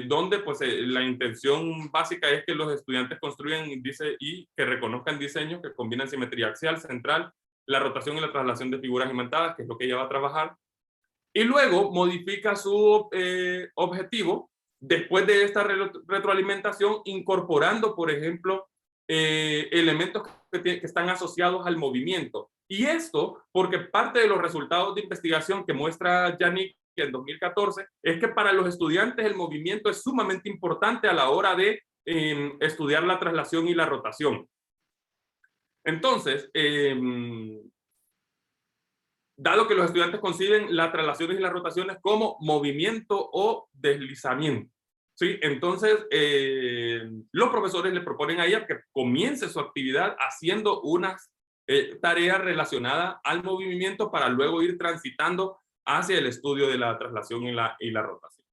donde pues, la intención básica es que los estudiantes construyan y que reconozcan diseños que combinan simetría axial, central, la rotación y la traslación de figuras imantadas, que es lo que ella va a trabajar. Y luego modifica su objetivo después de esta retroalimentación, incorporando, por ejemplo, elementos que están asociados al movimiento. Y esto porque parte de los resultados de investigación que muestra Yannick en 2014 es que para los estudiantes el movimiento es sumamente importante a la hora de estudiar la traslación y la rotación. Entonces, dado que los estudiantes conciben las traslaciones y las rotaciones como movimiento o deslizamiento, ¿sí? Entonces, los profesores le proponen a ella que comience su actividad haciendo unas tareas relacionadas al movimiento para luego ir transitando hacia el estudio de la traslación y la rotación.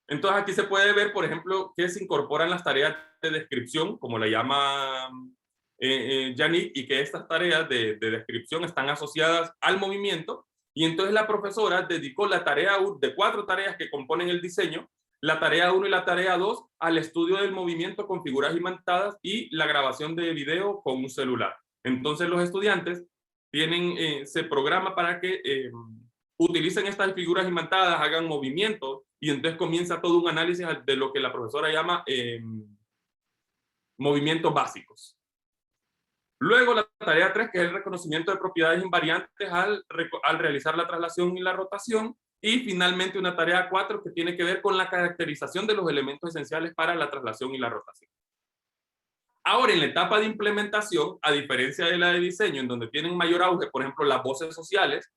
Entonces, aquí se puede ver, por ejemplo, que se incorporan las tareas de descripción, como la llama Yannick, y que estas tareas de descripción están asociadas al movimiento, y entonces la profesora dedicó la tarea de 4 tareas que componen el diseño, la tarea 1 y la tarea 2 al estudio del movimiento con figuras imantadas y la grabación de video con un celular. Entonces los estudiantes se programa para que utilicen estas figuras imantadas, hagan movimientos, y entonces comienza todo un análisis de lo que la profesora llama movimientos básicos. Luego la tarea 3, que es el reconocimiento de propiedades invariantes al realizar la traslación y la rotación. Y finalmente una tarea 4 que tiene que ver con la caracterización de los elementos esenciales para la traslación y la rotación. Ahora, en la etapa de implementación, a diferencia de la de diseño, en donde tienen mayor auge, por ejemplo, las voces sociales,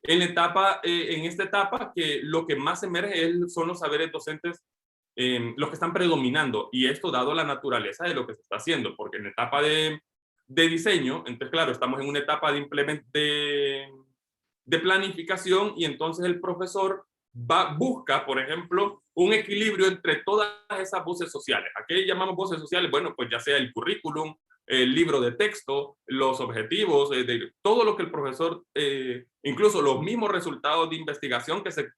en esta etapa que lo que más emerge son los saberes docentes, los que están predominando, y esto dado la naturaleza de lo que se está haciendo, porque en la etapa de diseño, entonces claro, estamos en una etapa de planificación, y entonces el profesor busca, por ejemplo, un equilibrio entre todas esas voces sociales. ¿A qué llamamos voces sociales? Bueno, pues ya sea el currículum, el libro de texto, los objetivos, todo lo que el profesor, incluso los mismos resultados de investigación que se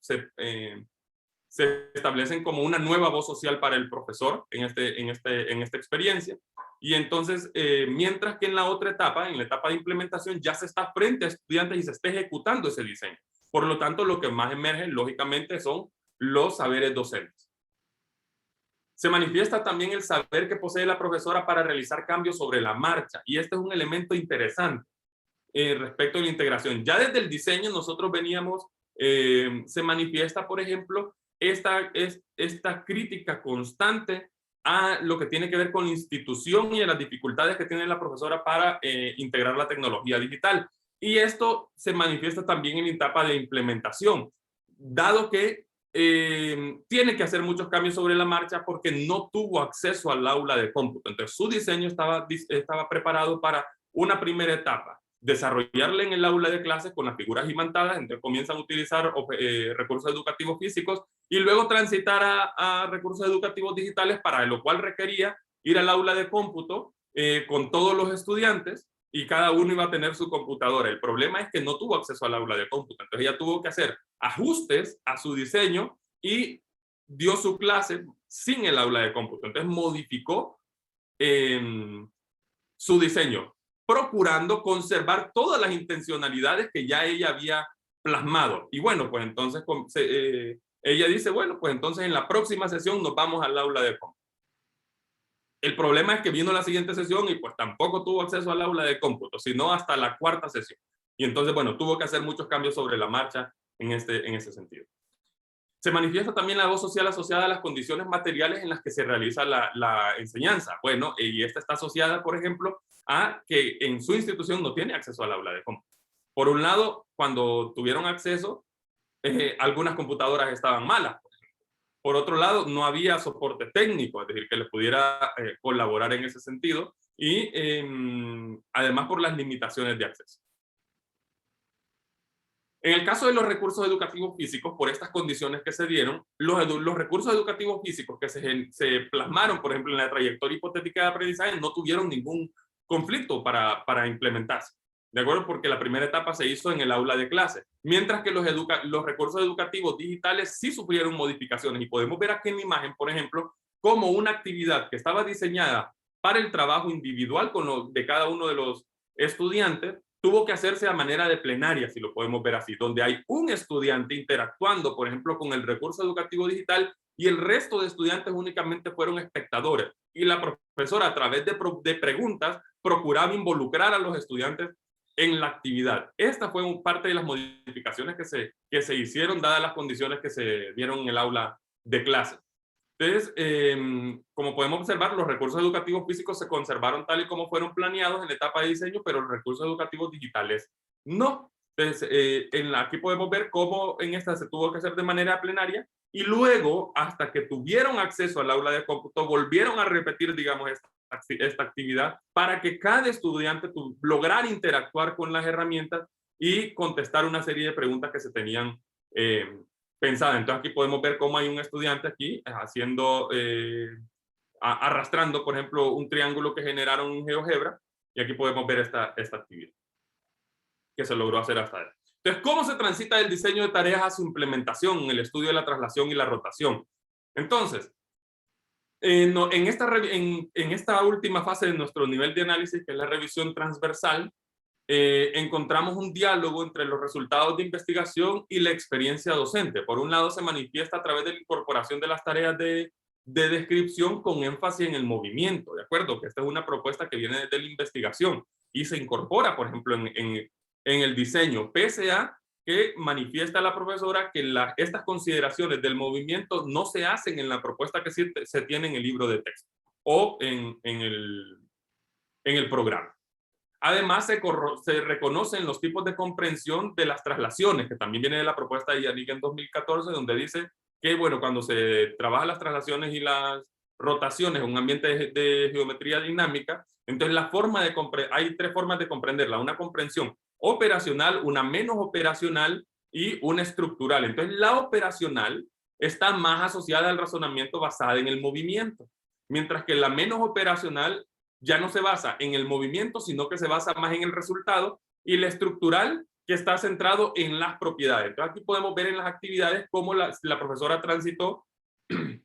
establecen como una nueva voz social para el profesor en esta experiencia. Y entonces, mientras que en la otra etapa, en la etapa de implementación, ya se está frente a estudiantes y se está ejecutando ese diseño. Por lo tanto, lo que más emerge, lógicamente, son los saberes docentes. Se manifiesta también el saber que posee la profesora para realizar cambios sobre la marcha, y este es un elemento interesante respecto a la integración. Ya desde el diseño nosotros veníamos, se manifiesta, por ejemplo, esta crítica constante a lo que tiene que ver con la institución y a las dificultades que tiene la profesora para integrar la tecnología digital. Y esto se manifiesta también en la etapa de implementación, dado que tiene que hacer muchos cambios sobre la marcha porque no tuvo acceso al aula de cómputo. Entonces su diseño estaba preparado para una primera etapa, desarrollarle en el aula de clases con las figuras imantadas, entonces comienzan a utilizar recursos educativos físicos, y luego transitar a recursos educativos digitales, para lo cual requería ir al aula de cómputo con todos los estudiantes, y cada uno iba a tener su computadora. El problema es que no tuvo acceso al aula de cómputo, entonces ella tuvo que hacer ajustes a su diseño y dio su clase sin el aula de cómputo. Entonces modificó su diseño, procurando conservar todas las intencionalidades que ya ella había plasmado. Y bueno, pues entonces ella dice, bueno, pues entonces en la próxima sesión nos vamos al aula de cómputo. El problema es que vino la siguiente sesión y pues tampoco tuvo acceso al aula de cómputo, sino hasta la cuarta sesión. Y entonces, bueno, tuvo que hacer muchos cambios sobre la marcha en ese sentido. Se manifiesta también la voz social asociada a las condiciones materiales en las que se realiza la enseñanza. Bueno, y esta está asociada, por ejemplo, a que en su institución no tiene acceso al aula de cómputo. Por un lado, cuando tuvieron acceso, algunas computadoras estaban malas. Por otro lado, no había soporte técnico, es decir, que les pudiera colaborar en ese sentido, y además por las limitaciones de acceso. En el caso de los recursos educativos físicos, por estas condiciones que se dieron, los recursos educativos físicos que se plasmaron, por ejemplo, en la trayectoria hipotética de aprendizaje, no tuvieron ningún conflicto para implementarse. ¿De acuerdo? Porque la primera etapa se hizo en el aula de clase, mientras que los recursos educativos digitales sí sufrieron modificaciones. Y podemos ver aquí en la imagen, por ejemplo, cómo una actividad que estaba diseñada para el trabajo individual de cada uno de los estudiantes, tuvo que hacerse a manera de plenaria, si lo podemos ver así, donde hay un estudiante interactuando, por ejemplo, con el recurso educativo digital y el resto de estudiantes únicamente fueron espectadores. Y la profesora, a través de preguntas, procuraba involucrar a los estudiantes en la actividad. Esta fue parte de las modificaciones que se hicieron, dadas las condiciones que se dieron en el aula de clase. Entonces, como podemos observar, los recursos educativos físicos se conservaron tal y como fueron planeados en la etapa de diseño, pero los recursos educativos digitales no. Entonces, aquí podemos ver cómo en esta se tuvo que hacer de manera plenaria y luego, hasta que tuvieron acceso al aula de cómputo, volvieron a repetir, digamos, esta actividad para que cada estudiante lograra interactuar con las herramientas y contestar una serie de preguntas que se tenían pensada. Entonces aquí podemos ver cómo hay un estudiante aquí haciendo, arrastrando, por ejemplo, un triángulo que generaron en GeoGebra, y aquí podemos ver esta actividad que se logró hacer hasta ahora. Entonces, ¿cómo se transita del diseño de tareas a su implementación en el estudio de la traslación y la rotación? Entonces, en esta última fase de nuestro nivel de análisis, que es la revisión transversal, encontramos un diálogo entre los resultados de investigación y la experiencia docente. Por un lado, se manifiesta a través de la incorporación de las tareas de descripción con énfasis en el movimiento, ¿de acuerdo? Que esta es una propuesta que viene desde la investigación y se incorpora, por ejemplo, en el diseño, pese a que manifiesta la profesora que estas consideraciones del movimiento no se hacen en la propuesta que se tiene en el libro de texto o en el programa. Además, se reconocen los tipos de comprensión de las traslaciones, que también viene de la propuesta de Yannick en 2014, donde dice que, bueno, cuando se trabajan las traslaciones y las rotaciones en un ambiente de geometría dinámica, entonces hay tres formas de comprenderla: una comprensión operacional, una menos operacional y una estructural. Entonces, la operacional está más asociada al razonamiento basado en el movimiento, mientras que la menos operacional ya no se basa en el movimiento, sino que se basa más en el resultado, y la estructural, que está centrado en las propiedades. Entonces aquí podemos ver en las actividades cómo la profesora transitó de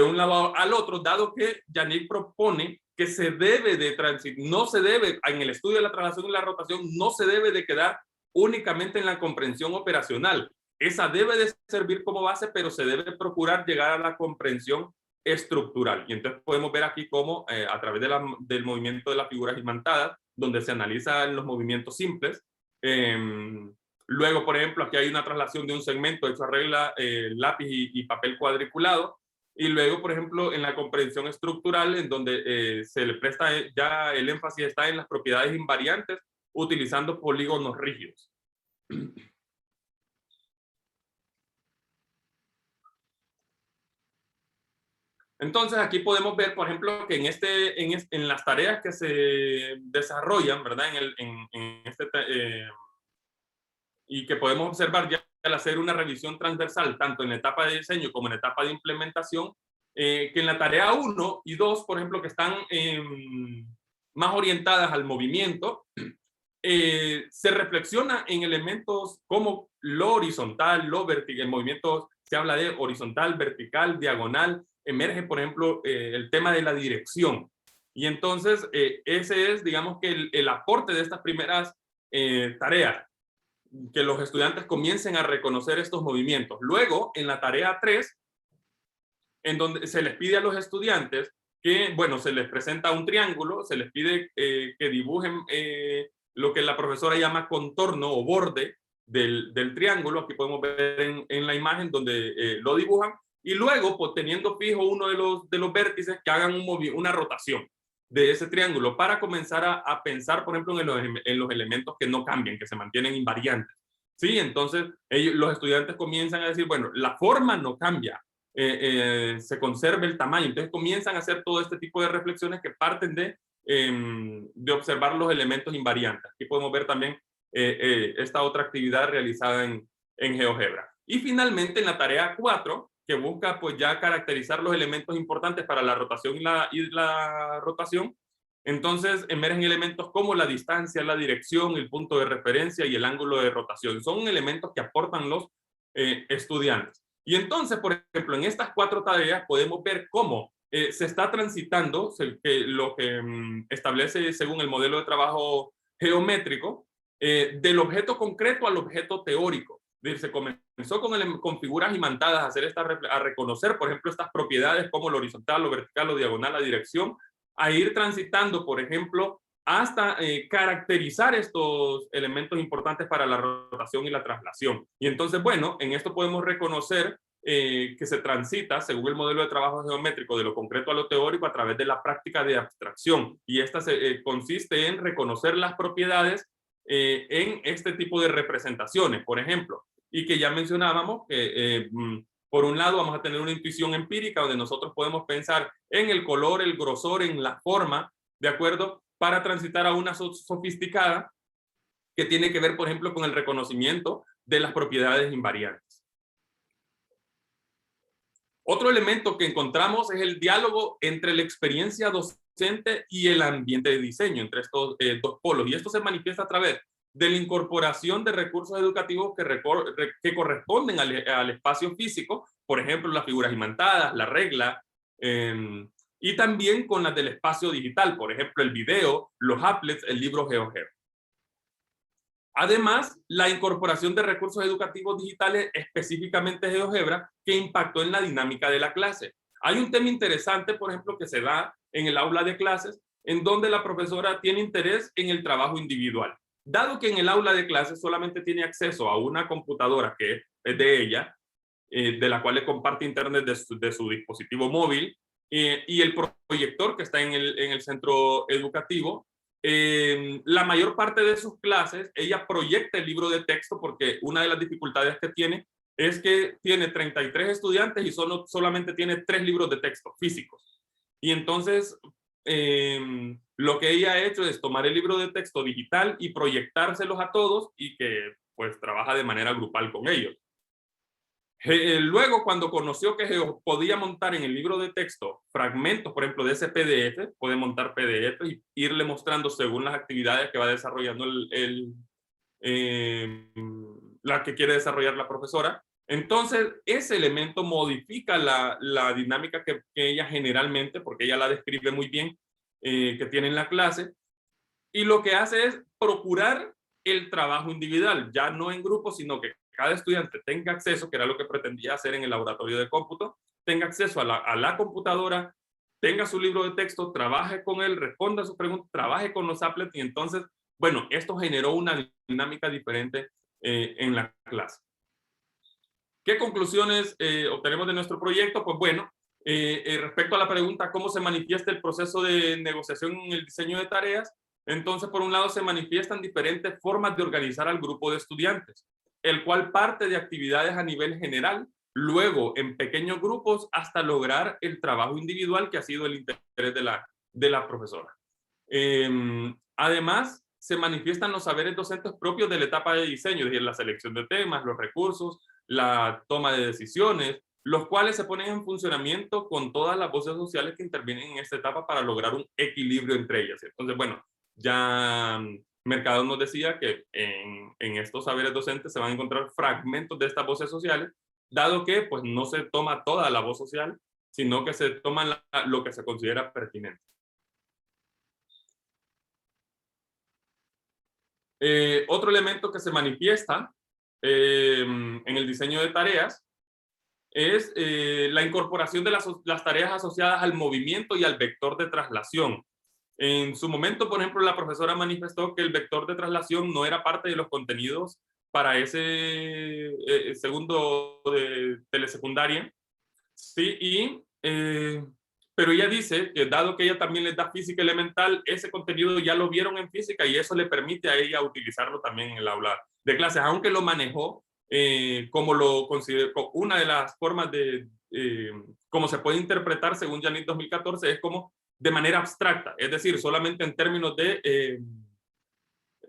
un lado al otro, dado que Yannick propone que se debe de no se debe, en el estudio de la traslación y la rotación, no se debe de quedar únicamente en la comprensión operacional. Esa debe de servir como base, pero se debe procurar llegar a la comprensión estructural. Y entonces podemos ver aquí cómo a través del movimiento de las figuras imantadas, donde se analizan los movimientos simples. Luego, por ejemplo, aquí hay una traslación de un segmento hecho a regla, lápiz y papel cuadriculado. Y luego, por ejemplo, en la comprensión estructural, en donde se le presta ya el énfasis está en las propiedades invariantes, utilizando polígonos rígidos. Entonces aquí podemos ver, por ejemplo, que en las tareas que se desarrollan, ¿verdad? Y que podemos observar ya al hacer una revisión transversal, tanto en la etapa de diseño como en la etapa de implementación, que en la tarea 1 y 2, por ejemplo, que están más orientadas al movimiento, se reflexiona en elementos como lo horizontal, lo vertical. El movimiento se habla de horizontal, vertical, diagonal. Emerge, por ejemplo, el tema de la dirección. Y entonces, ese es, digamos, que el aporte de estas primeras tareas, que los estudiantes comiencen a reconocer estos movimientos. Luego, en la tarea 3, en donde se les pide a los estudiantes que, bueno, se les presenta un triángulo, se les pide que dibujen lo que la profesora llama contorno o borde del triángulo. Aquí podemos ver en la imagen donde lo dibujan, y luego, pues, teniendo fijo uno de los vértices, que hagan una rotación de ese triángulo para comenzar a pensar, por ejemplo, en los elementos que no cambian, que se mantienen invariantes. ¿Sí? Entonces, los estudiantes comienzan a decir, bueno, la forma no cambia, se conserva el tamaño. Entonces comienzan a hacer todo este tipo de reflexiones que parten de observar los elementos invariantes. Aquí podemos ver también esta otra actividad realizada en GeoGebra. Y finalmente en la tarea 4, que busca pues ya caracterizar los elementos importantes para la rotación y la rotación, entonces emergen elementos como la distancia, la dirección, el punto de referencia y el ángulo de rotación. Son elementos que aportan los estudiantes. Y entonces, por ejemplo, en estas 4 tareas podemos ver cómo se está transitando lo que establece según el modelo de trabajo geométrico, del objeto concreto al objeto teórico. Se comenzó con figuras imantadas a reconocer, por ejemplo, estas propiedades como lo horizontal, lo vertical, lo diagonal, la dirección, a ir transitando, por ejemplo, hasta caracterizar estos elementos importantes para la rotación y la traslación. Y entonces, bueno, en esto podemos reconocer que se transita, según el modelo de trabajo geométrico, de lo concreto a lo teórico a través de la práctica de abstracción. Y esta consiste en reconocer las propiedades en este tipo de representaciones, por ejemplo, y que ya mencionábamos que por un lado vamos a tener una intuición empírica donde nosotros podemos pensar en el color, el grosor, en la forma, ¿de acuerdo? Para transitar a una sofisticada que tiene que ver, por ejemplo, con el reconocimiento de las propiedades invariantes. Otro elemento que encontramos es el diálogo entre la experiencia docente y el ambiente de diseño, entre estos dos polos. Y esto se manifiesta a través de la incorporación de recursos educativos que corresponden al espacio físico, por ejemplo, las figuras imantadas, la regla, y también con las del espacio digital, por ejemplo, el video, los applets, el libro GeoGebra. Además, la incorporación de recursos educativos digitales, específicamente GeoGebra, que impactó en la dinámica de la clase. Hay un tema interesante, por ejemplo, que se da en el aula de clases, en donde la profesora tiene interés en el trabajo individual. Dado que en el aula de clases solamente tiene acceso a una computadora que es de ella, de la cual le comparte internet de su dispositivo móvil, y el proyector que está en el centro educativo, la mayor parte de sus clases, ella proyecta el libro de texto porque una de las dificultades que tiene es que tiene 33 estudiantes y solamente tiene 3 libros de texto físicos. Y entonces, lo que ella ha hecho es tomar el libro de texto digital y proyectárselos a todos y que pues trabaja de manera grupal con ellos. Luego, cuando conoció que podía montar en el libro de texto fragmentos, por ejemplo, de ese PDF, puede montar PDF y irle mostrando según las actividades que va desarrollando la que quiere desarrollar la profesora. Entonces, ese elemento modifica la dinámica que ella generalmente, porque ella la describe muy bien, que tiene en la clase, y lo que hace es procurar el trabajo individual, ya no en grupo, sino que cada estudiante tenga acceso, que era lo que pretendía hacer en el laboratorio de cómputo, tenga acceso a la computadora, tenga su libro de texto, trabaje con él, responda a sus preguntas, trabaje con los applets, y entonces, bueno, esto generó una dinámica diferente en la clase. ¿Qué conclusiones obtenemos de nuestro proyecto? Pues bueno, respecto a la pregunta cómo se manifiesta el proceso de negociación en el diseño de tareas, entonces por un lado se manifiestan diferentes formas de organizar al grupo de estudiantes, el cual parte de actividades a nivel general, luego en pequeños grupos hasta lograr el trabajo individual que ha sido el interés de la profesora. Además, se manifiestan los saberes docentes propios de la etapa de diseño, es decir, la selección de temas, los recursos, la toma de decisiones, los cuales se ponen en funcionamiento con todas las voces sociales que intervienen en esta etapa para lograr un equilibrio entre ellas. Entonces, bueno, ya Mercado nos decía que en estos saberes docentes se van a encontrar fragmentos de estas voces sociales, dado que pues no se toma toda la voz social, sino que se toma lo que se considera pertinente. Otro elemento que se manifiesta en el diseño de tareas es la incorporación de las tareas asociadas al movimiento y al vector de traslación. En su momento, por ejemplo, la profesora manifestó que el vector de traslación no era parte de los contenidos para ese segundo de telesecundaria, ¿sí? Pero ella dice que dado que ella también les da física elemental, ese contenido ya lo vieron en física y eso le permite a ella utilizarlo también en el aula de clases, aunque lo manejó como lo considero, una de las formas de cómo se puede interpretar según Janet 2014 es como de manera abstracta, es decir, solamente en términos de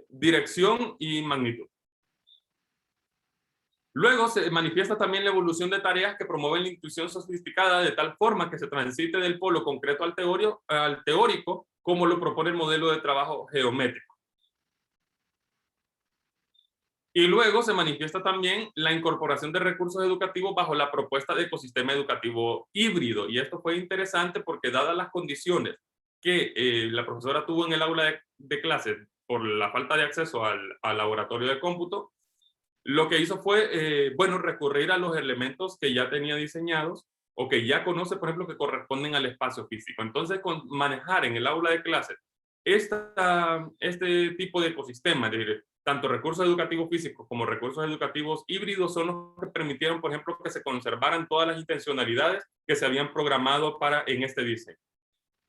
dirección y magnitud. Luego se manifiesta también la evolución de tareas que promueven la intuición sofisticada de tal forma que se transite del polo concreto al teórico, como lo propone el modelo de trabajo geométrico. Y luego se manifiesta también la incorporación de recursos educativos bajo la propuesta de ecosistema educativo híbrido. Y esto fue interesante porque dadas las condiciones que la profesora tuvo en el aula de clases por la falta de acceso al laboratorio de cómputo, lo que hizo fue, bueno, recurrir a los elementos que ya tenía diseñados o que ya conoce, por ejemplo, que corresponden al espacio físico. Entonces, con manejar en el aula de clases este tipo de ecosistema, es decir, tanto recursos educativos físicos como recursos educativos híbridos son los que permitieron, por ejemplo, que se conservaran todas las intencionalidades que se habían programado en este diseño.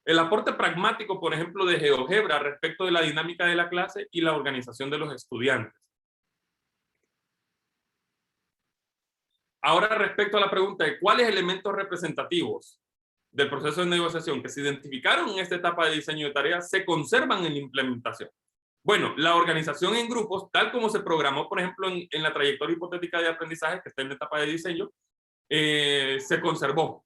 El aporte pragmático, por ejemplo, de GeoGebra respecto de la dinámica de la clase y la organización de los estudiantes. Ahora, respecto a la pregunta de cuáles elementos representativos del proceso de negociación que se identificaron en esta etapa de diseño de tareas se conservan en la implementación. Bueno, la organización en grupos, tal como se programó, por ejemplo, en la trayectoria hipotética de aprendizaje que está en la etapa de diseño, se conservó,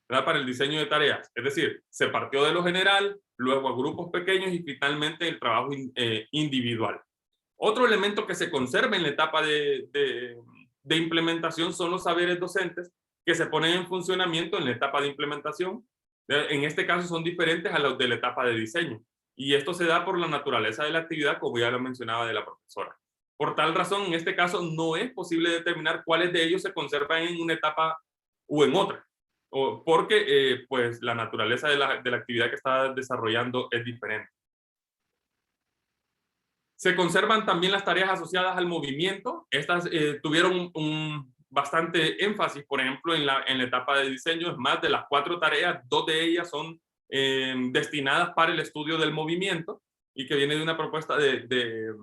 ¿verdad? Para el diseño de tareas. Es decir, se partió de lo general, luego a grupos pequeños y finalmente el trabajo individual. Otro elemento que se conserva en la etapa de implementación son los saberes docentes que se ponen en funcionamiento en la etapa de implementación. En este caso son diferentes a los de la etapa de diseño. Y esto se da por la naturaleza de la actividad, como ya lo mencionaba de la profesora. Por tal razón, en este caso no es posible determinar cuáles de ellos se conservan en una etapa u en otra, porque pues la naturaleza de la actividad que está desarrollando es diferente. Se conservan también las tareas asociadas al movimiento. Estas tuvieron un bastante énfasis, por ejemplo, en la etapa de diseño. Es más, de las 4 tareas, 2 de ellas son destinadas para el estudio del movimiento y que viene de una propuesta de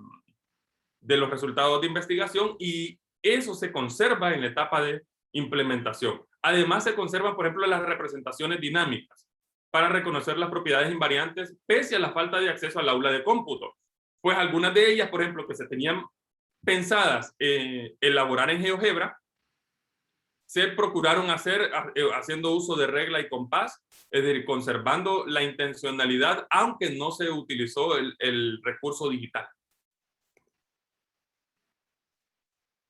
los resultados de investigación, y eso se conserva en la etapa de implementación. Además, se conservan, por ejemplo, las representaciones dinámicas para reconocer las propiedades invariantes pese a la falta de acceso al aula de cómputo. Pues algunas de ellas, por ejemplo, que se tenían pensadas elaborar en GeoGebra, se procuraron hacer haciendo uso de regla y compás, es decir, conservando la intencionalidad, aunque no se utilizó el recurso digital.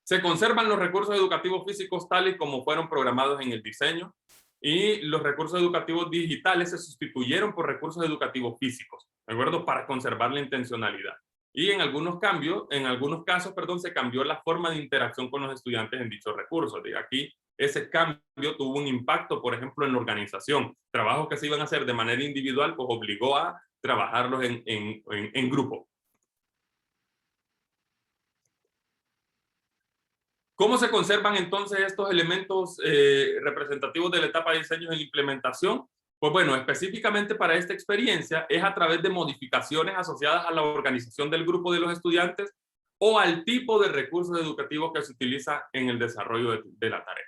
Se conservan los recursos educativos físicos tales como fueron programados en el diseño, y los recursos educativos digitales se sustituyeron por recursos educativos físicos, ¿de acuerdo? Para conservar la intencionalidad. Y en algunos casos, se cambió la forma de interacción con los estudiantes en dichos recursos. Aquí ese cambio tuvo un impacto, por ejemplo, en la organización. Trabajos que se iban a hacer de manera individual, pues obligó a trabajarlos en grupo. ¿Cómo se conservan entonces estos elementos representativos de la etapa de diseño en implementación? Pues bueno, específicamente para esta experiencia es a través de modificaciones asociadas a la organización del grupo de los estudiantes o al tipo de recursos educativos que se utiliza en el desarrollo de la tarea.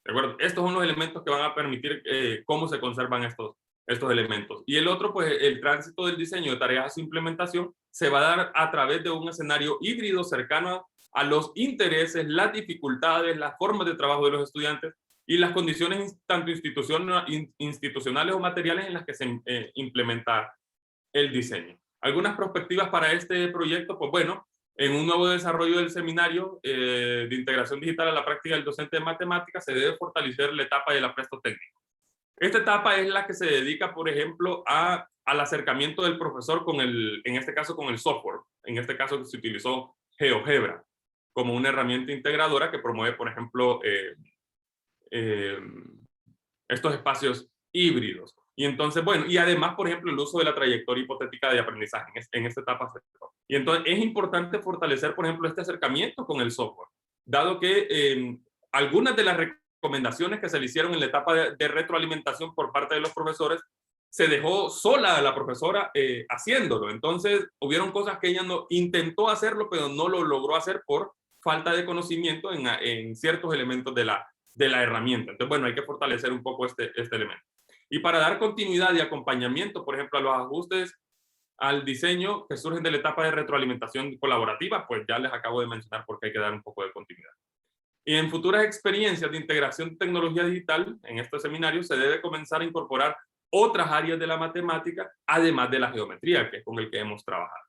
¿De acuerdo? Estos son los elementos que van a permitir cómo se conservan estos elementos. Y el otro, pues el tránsito del diseño de tareas a su implementación se va a dar a través de un escenario híbrido cercano a los intereses, las dificultades, las formas de trabajo de los estudiantes y las condiciones tanto institucionales o materiales en las que se implementa el diseño. Algunas perspectivas para este proyecto, pues bueno, en un nuevo desarrollo del seminario de integración digital a la práctica del docente de matemáticas se debe fortalecer la etapa del apresto técnico. Esta etapa es la que se dedica, por ejemplo, al acercamiento del profesor en este caso con el software. En este caso se utilizó GeoGebra como una herramienta integradora que promueve, por ejemplo, estos espacios híbridos. Y entonces, bueno, y además, por ejemplo, el uso de la trayectoria hipotética de aprendizaje en esta etapa. Y entonces es importante fortalecer, por ejemplo, este acercamiento con el software, dado que algunas de las recomendaciones que se le hicieron en la etapa de retroalimentación por parte de los profesores, se dejó sola a la profesora haciéndolo. Entonces, hubieron cosas que ella no intentó hacerlo, pero no lo logró hacer por falta de conocimiento en ciertos elementos de la herramienta. Entonces, bueno, hay que fortalecer un poco este elemento. Y para dar continuidad y acompañamiento, por ejemplo, a los ajustes al diseño que surgen de la etapa de retroalimentación colaborativa, pues ya les acabo de mencionar por qué hay que dar un poco de continuidad. Y en futuras experiencias de integración de tecnología digital, en estos seminarios, se debe comenzar a incorporar otras áreas de la matemática, además de la geometría, que es con el que hemos trabajado.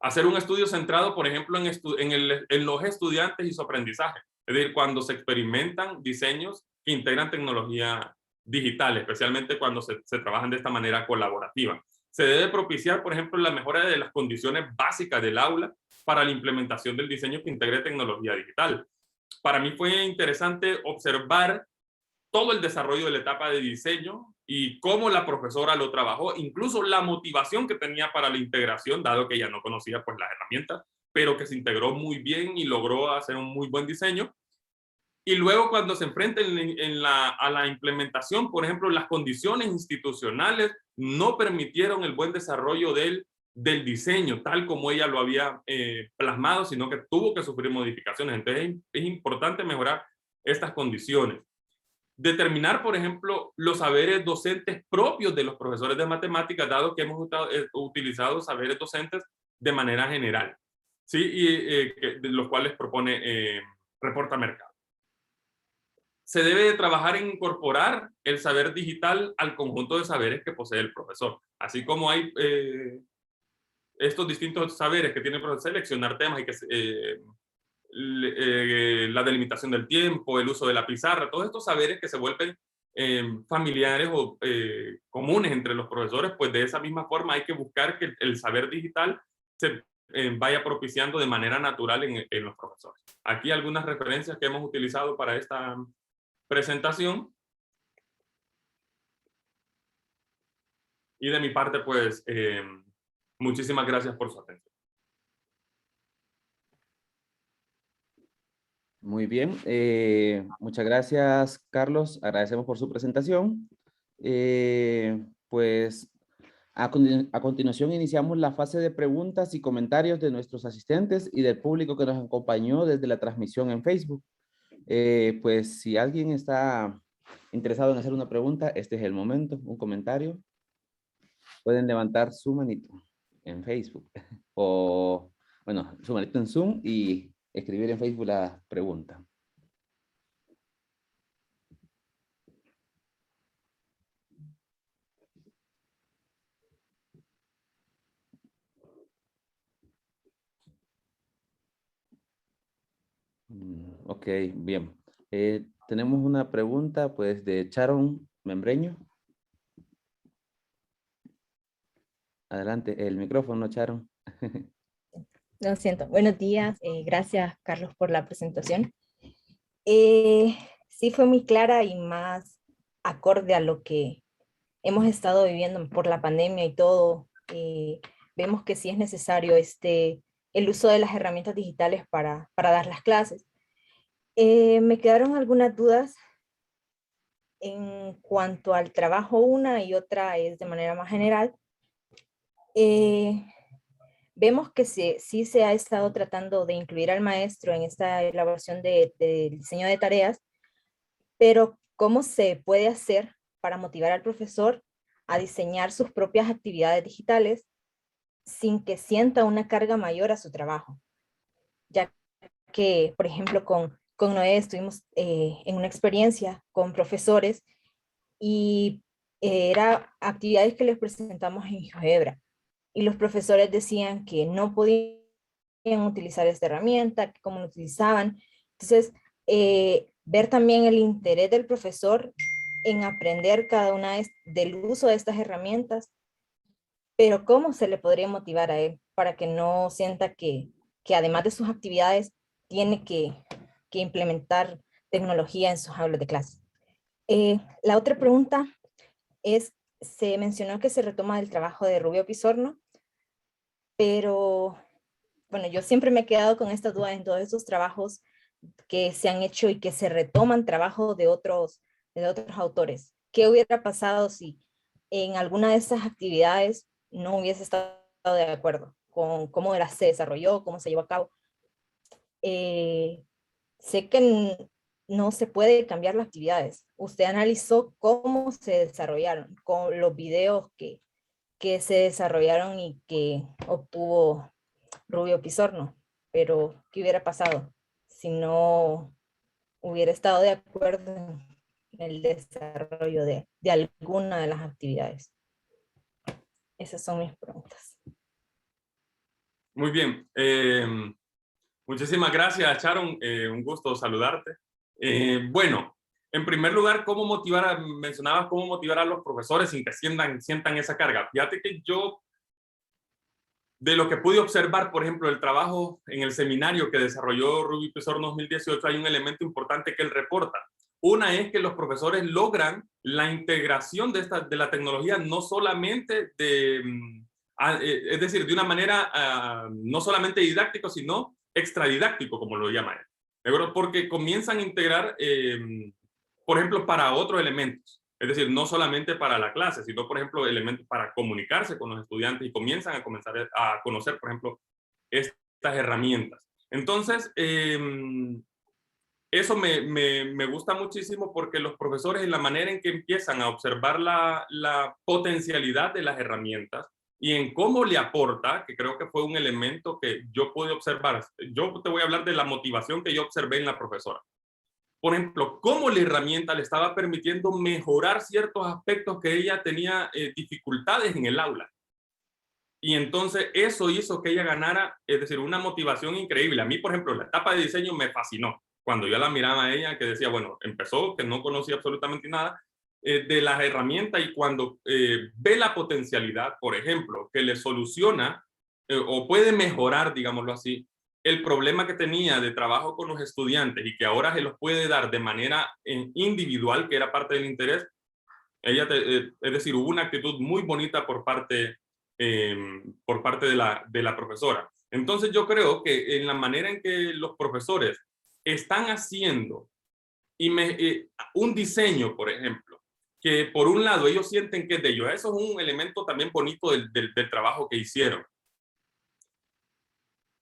Hacer un estudio centrado, por ejemplo, en los estudiantes y su aprendizaje. Es decir, cuando se experimentan diseños que integran tecnología digital, especialmente cuando se trabajan de esta manera colaborativa. Se debe propiciar, por ejemplo, la mejora de las condiciones básicas del aula para la implementación del diseño que integre tecnología digital. Para mí fue interesante observar todo el desarrollo de la etapa de diseño y cómo la profesora lo trabajó, incluso la motivación que tenía para la integración, dado que ella no conocía pues las herramientas, pero que se integró muy bien y logró hacer un muy buen diseño. Y luego cuando se enfrenta a la implementación, por ejemplo, las condiciones institucionales no permitieron el buen desarrollo del diseño, tal como ella lo había plasmado, sino que tuvo que sufrir modificaciones. Entonces es importante mejorar estas condiciones. Determinar, por ejemplo, los saberes docentes propios de los profesores de matemáticas, dado que hemos utilizado saberes docentes de manera general, ¿sí? De los cuales propone Reporta Mercado. Se debe trabajar en incorporar el saber digital al conjunto de saberes que posee el profesor. Así como hay estos distintos saberes que tiene el profesor, seleccionar temas y que la delimitación del tiempo, el uso de la pizarra, todos estos saberes que se vuelven familiares o comunes entre los profesores, pues de esa misma forma hay que buscar que el saber digital se vaya propiciando de manera natural en los profesores. Aquí algunas referencias que hemos utilizado para esta presentación. Y de mi parte, pues, muchísimas gracias por su atención. Muy bien, muchas gracias, Carlos. Agradecemos por su presentación. Pues a continuación iniciamos la fase de preguntas y comentarios de nuestros asistentes y del público que nos acompañó desde la transmisión en Facebook. Pues si alguien está interesado en hacer una pregunta, este es el momento, un comentario. Pueden levantar su manito en Facebook o, bueno, su manito en Zoom y escribir en Facebook la pregunta. Ok, bien. Tenemos una pregunta pues de Sharon Membreño. Adelante, el micrófono, Sharon. Lo siento. Buenos días. Gracias, Carlos, por la presentación. Sí fue muy clara y más acorde a lo que hemos estado viviendo por la pandemia y todo. Vemos que sí es necesario el uso de las herramientas digitales para dar las clases. Me quedaron algunas dudas en cuanto al trabajo, una y otra es de manera más general. Vemos que sí se ha estado tratando de incluir al maestro en esta elaboración del diseño de tareas, pero ¿cómo se puede hacer para motivar al profesor a diseñar sus propias actividades digitales sin que sienta una carga mayor a su trabajo? Ya que, por ejemplo, con Noé estuvimos en una experiencia con profesores y eran actividades que les presentamos en GeoGebra. Y los profesores decían que no podían utilizar esta herramienta, cómo lo utilizaban. Entonces, ver también el interés del profesor en aprender cada una del uso de estas herramientas, pero cómo se le podría motivar a él para que no sienta que además de sus actividades tiene que implementar tecnología en sus aulas de clase. La otra pregunta es, se mencionó que se retoma el trabajo de Rubio Pizorno, pero bueno, yo siempre me he quedado con esta duda en todos estos trabajos que se han hecho y que se retoman trabajos de otros autores. ¿Qué hubiera pasado si en alguna de estas actividades no hubiese estado de acuerdo con cómo se desarrolló, cómo se llevó a cabo? Sé que no se puede cambiar las actividades. Usted analizó cómo se desarrollaron, con los videos que se desarrollaron y que obtuvo Rubio Pizorno, pero ¿qué hubiera pasado si no hubiera estado de acuerdo en el desarrollo de alguna de las actividades? Esas son mis preguntas. Muy bien. Muchísimas gracias, Sharon. Un gusto saludarte. Bueno, en primer lugar, mencionabas cómo motivar a los profesores sin que sientan esa carga. Fíjate que yo, de lo que pude observar, por ejemplo, el trabajo en el seminario que desarrolló Rubio Pizorno 2018, hay un elemento importante que él reporta. Una es que los profesores logran la integración de la tecnología, no solamente es decir, de una manera no solamente didáctico, sino extradidáctico, como lo llama él. ¿De acuerdo? Porque comienzan a integrar, por ejemplo, para otros elementos. Es decir, no solamente para la clase, sino, por ejemplo, elementos para comunicarse con los estudiantes y comienzan a conocer, por ejemplo, estas herramientas. Entonces, eso me gusta muchísimo porque los profesores, en la manera en que empiezan a observar la potencialidad de las herramientas y en cómo le aporta, que creo que fue un elemento que yo pude observar. Yo te voy a hablar de la motivación que yo observé en la profesora. Por ejemplo, cómo la herramienta le estaba permitiendo mejorar ciertos aspectos que ella tenía dificultades en el aula. Y entonces eso hizo que ella ganara, es decir, una motivación increíble. A mí, por ejemplo, la etapa de diseño me fascinó. Cuando yo la miraba a ella, que decía, bueno, empezó, que no conocía absolutamente nada de las herramientas, y cuando ve la potencialidad, por ejemplo, que le soluciona o puede mejorar, digámoslo así, el problema que tenía de trabajo con los estudiantes y que ahora se los puede dar de manera individual, que era parte del interés, ella, es decir, hubo una actitud muy bonita por parte de la profesora. Entonces yo creo que en la manera en que los profesores están haciendo un diseño, por ejemplo, que por un lado ellos sienten que es de ellos, eso es un elemento también bonito del trabajo que hicieron.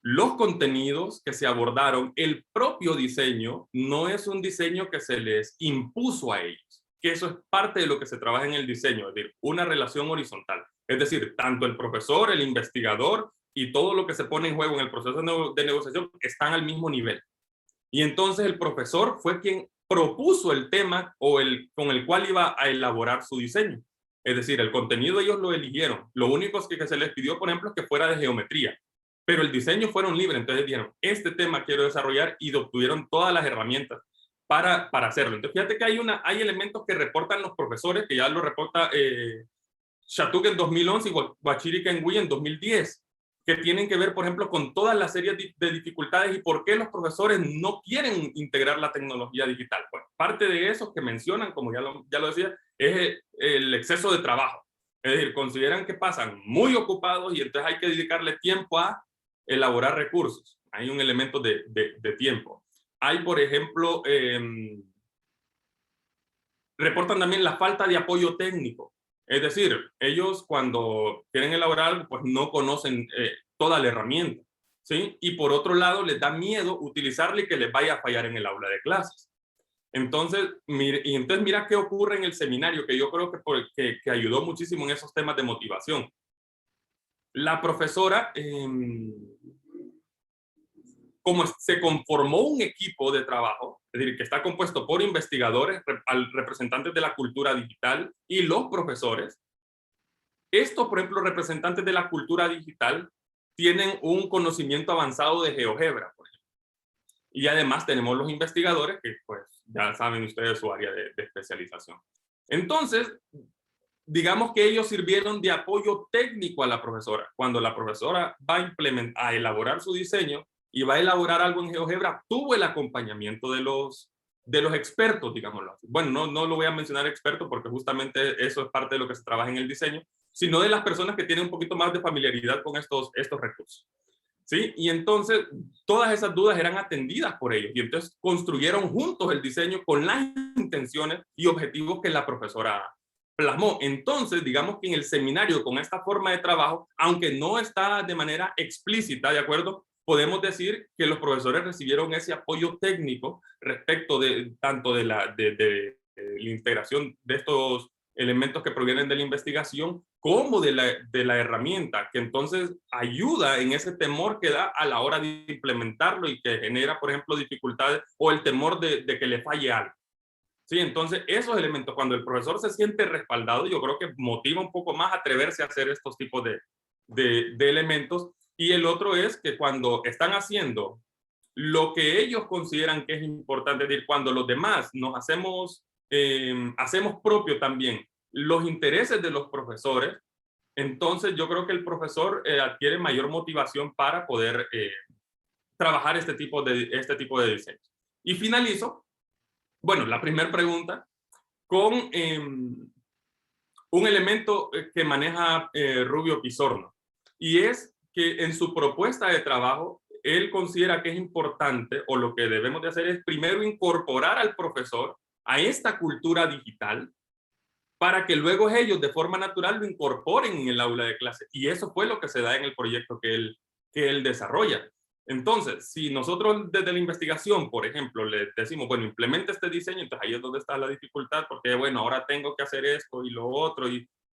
Los contenidos que se abordaron, el propio diseño, no es un diseño que se les impuso a ellos, que eso es parte de lo que se trabaja en el diseño, es decir, una relación horizontal. Es decir, tanto el profesor, el investigador y todo lo que se pone en juego en el proceso de negociación están al mismo nivel. Y entonces el profesor fue quien propuso el tema con el cual iba a elaborar su diseño. Es decir, el contenido ellos lo eligieron. Lo único que se les pidió, por ejemplo, es que fuera de geometría. Pero el diseño fueron libres. Entonces dijeron, este tema quiero desarrollar, y obtuvieron todas las herramientas para hacerlo. Entonces fíjate que hay elementos que reportan los profesores, que ya lo reporta Shattuck en 2011 y Wachiri Kenway en 2010, que tienen que ver, por ejemplo, con todas las series de dificultades y por qué los profesores no quieren integrar la tecnología digital. Bueno, parte de eso que mencionan, como ya lo decía, es el exceso de trabajo. Es decir, consideran que pasan muy ocupados y entonces hay que dedicarle tiempo a elaborar recursos. Hay un elemento de tiempo. Hay, por ejemplo, reportan también la falta de apoyo técnico. Es decir, ellos cuando quieren elaborar algo, pues no conocen toda la herramienta, ¿sí? Y por otro lado, les da miedo utilizarla y que les vaya a fallar en el aula de clases. Entonces, mira qué ocurre en el seminario, que yo creo que ayudó muchísimo en esos temas de motivación. La profesora, como se conformó un equipo de trabajo, es decir, que está compuesto por investigadores, representantes de la cultura digital y los profesores. Estos, por ejemplo, representantes de la cultura digital tienen un conocimiento avanzado de GeoGebra, por ejemplo. Y además tenemos los investigadores que, pues, ya saben ustedes su área de especialización. Entonces, digamos que ellos sirvieron de apoyo técnico a la profesora. Cuando la profesora va a elaborar su diseño y va a elaborar algo en GeoGebra, tuvo el acompañamiento de de los expertos, digámoslo así. Bueno, no lo voy a mencionar experto porque justamente eso es parte de lo que se trabaja en el diseño, sino de las personas que tienen un poquito más de familiaridad con estos recursos. ¿Sí? Y entonces todas esas dudas eran atendidas por ellos y entonces construyeron juntos el diseño con las intenciones y objetivos que la profesora plasmó. Entonces, digamos que en el seminario con esta forma de trabajo, aunque no está de manera explícita, ¿de acuerdo? Podemos decir que los profesores recibieron ese apoyo técnico respecto de tanto de la integración de estos elementos que provienen de la investigación, como de la herramienta, que entonces ayuda en ese temor que da a la hora de implementarlo y que genera, por ejemplo, dificultades o el temor de que le falle algo. Sí, entonces esos elementos, cuando el profesor se siente respaldado, yo creo que motiva un poco más a atreverse a hacer estos tipos de elementos. Y el otro es que cuando están haciendo lo que ellos consideran que es importante, es decir, cuando los demás nos hacemos propio también los intereses de los profesores, entonces yo creo que el profesor adquiere mayor motivación para poder trabajar este tipo de diseños. Y finalizo, bueno, la primera pregunta con un elemento que maneja Rubio Pizorno, y es que en su propuesta de trabajo él considera que es importante, o lo que debemos de hacer es primero incorporar al profesor a esta cultura digital para que luego ellos de forma natural lo incorporen en el aula de clase. Y eso fue lo que se da en el proyecto que él desarrolla. Entonces, si nosotros desde la investigación, por ejemplo, le decimos, bueno, implementa este diseño, entonces ahí es donde está la dificultad, porque bueno, ahora tengo que hacer esto y lo otro,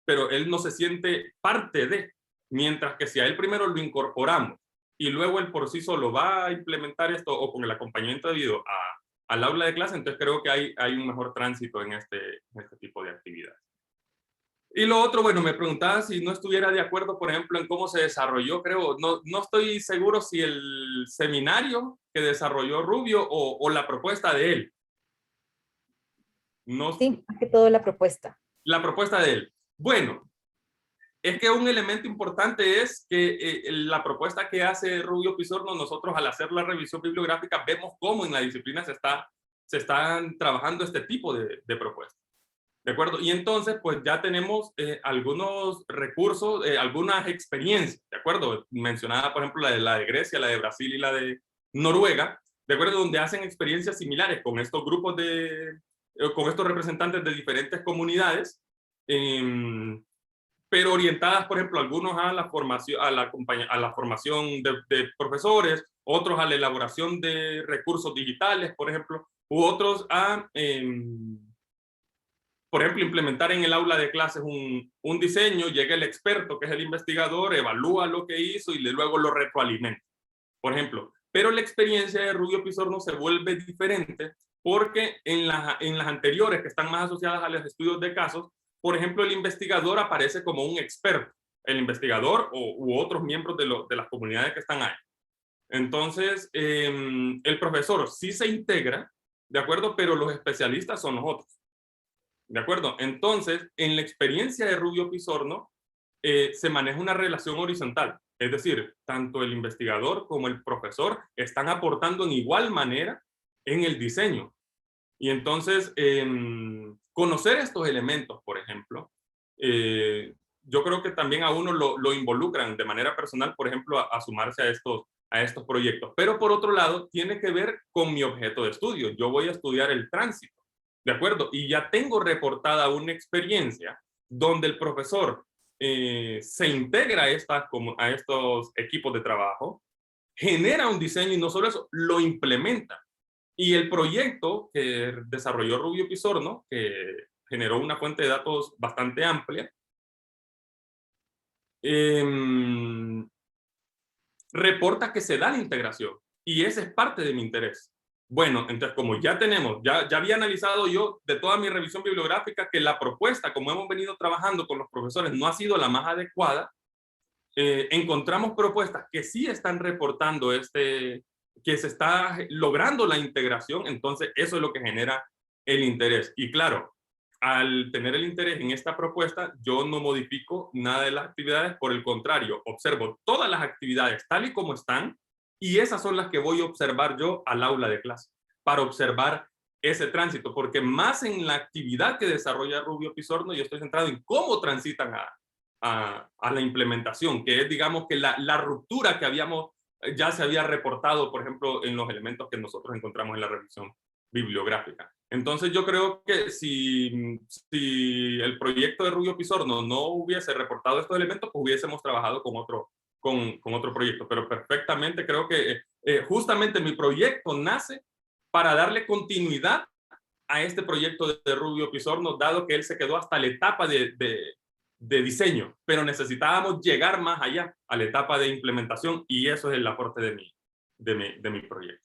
pero él no se siente parte de, mientras que si a él primero lo incorporamos y luego él por sí solo va a implementar esto o con el acompañamiento debido al aula de clase, entonces creo que hay un mejor tránsito en este tipo de actividades. Y lo otro, bueno, me preguntaba si no estuviera de acuerdo, por ejemplo, en cómo se desarrolló, creo, no estoy seguro si el seminario que desarrolló Rubio o la propuesta de él. No, sí, más que todo la propuesta. La propuesta de él. Bueno, es que un elemento importante es que la propuesta que hace Rubio Pizorno, nosotros al hacer la revisión bibliográfica vemos cómo en la disciplina se están trabajando este tipo de propuestas. ¿De acuerdo? Y entonces, pues ya tenemos algunos recursos, algunas experiencias, ¿de acuerdo? Mencionada, por ejemplo, la de Grecia, la de Brasil y la de Noruega, ¿de acuerdo? Donde hacen experiencias similares con estos grupos con estos representantes de diferentes comunidades, pero orientadas, por ejemplo, algunos a la formación, a la formación de profesores, otros a la elaboración de recursos digitales, por ejemplo, u otros a... por ejemplo, implementar en el aula de clases un diseño, llega el experto, que es el investigador, evalúa lo que hizo y luego lo retroalimenta, por ejemplo. Pero la experiencia de Rubio Pizorno se vuelve diferente porque en las anteriores, que están más asociadas a los estudios de casos, por ejemplo, el investigador aparece como un experto, el investigador u otros miembros de las comunidades que están ahí. Entonces, el profesor sí se integra, ¿de acuerdo? Pero los especialistas son nosotros. ¿De acuerdo? Entonces, en la experiencia de Rubio Pizorno, se maneja una relación horizontal. Es decir, tanto el investigador como el profesor están aportando en igual manera en el diseño. Y entonces, conocer estos elementos, por ejemplo, yo creo que también a uno lo involucran de manera personal, por ejemplo, a sumarse a estos proyectos. Pero por otro lado, tiene que ver con mi objeto de estudio. Yo voy a estudiar el tránsito. ¿De acuerdo? Y ya tengo reportada una experiencia donde el profesor se integra a estos equipos de trabajo, genera un diseño y no solo eso, lo implementa. Y el proyecto que desarrolló Rubio Pizorno, que generó una fuente de datos bastante amplia, reporta que se da la integración. Y ese es parte de mi interés. Bueno, entonces como ya había analizado yo de toda mi revisión bibliográfica que la propuesta, como hemos venido trabajando con los profesores, no ha sido la más adecuada, encontramos propuestas que sí están reportando que se está logrando la integración, entonces eso es lo que genera el interés. Y claro, al tener el interés en esta propuesta, yo no modifico nada de las actividades, por el contrario, observo todas las actividades tal y como están, y esas son las que voy a observar yo al aula de clase, para observar ese tránsito, porque más en la actividad que desarrolla Rubio Pizorno, yo estoy centrado en cómo transitan a la implementación, que es, digamos, que la ruptura que ya se había reportado, por ejemplo, en los elementos que nosotros encontramos en la revisión bibliográfica. Entonces yo creo que si el proyecto de Rubio Pizorno no hubiese reportado estos elementos, pues hubiésemos trabajado con otro proyecto, pero perfectamente creo que justamente mi proyecto nace para darle continuidad a este proyecto de Rubio Pizorno, dado que él se quedó hasta la etapa de diseño, pero necesitábamos llegar más allá, a la etapa de implementación, y eso es el aporte de mi proyecto.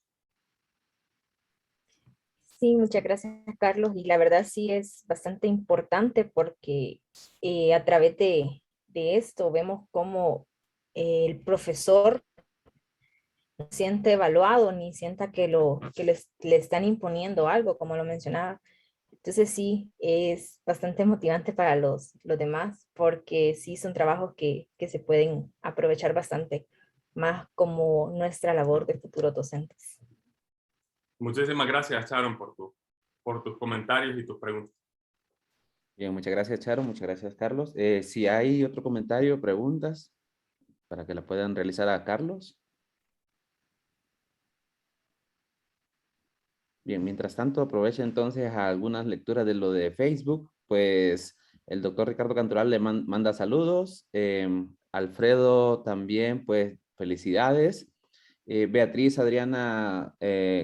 Sí, muchas gracias, Carlos. Y la verdad sí es bastante importante porque a través de esto vemos cómo el profesor no se siente evaluado ni sienta que le están imponiendo algo, como lo mencionaba. Entonces sí, es bastante motivante para los demás porque sí son trabajos que se pueden aprovechar bastante más como nuestra labor de futuros docentes. Muchísimas gracias, Sharon, por tus comentarios y tus preguntas. Bien, muchas gracias, Charo. Muchas gracias, Carlos. Si hay otro comentario, preguntas, para que la puedan realizar a Carlos. Bien, mientras tanto, aprovecho entonces algunas lecturas de lo de Facebook. Pues el doctor Ricardo Cantoral le manda saludos. Alfredo también, pues felicidades. Beatriz Adriana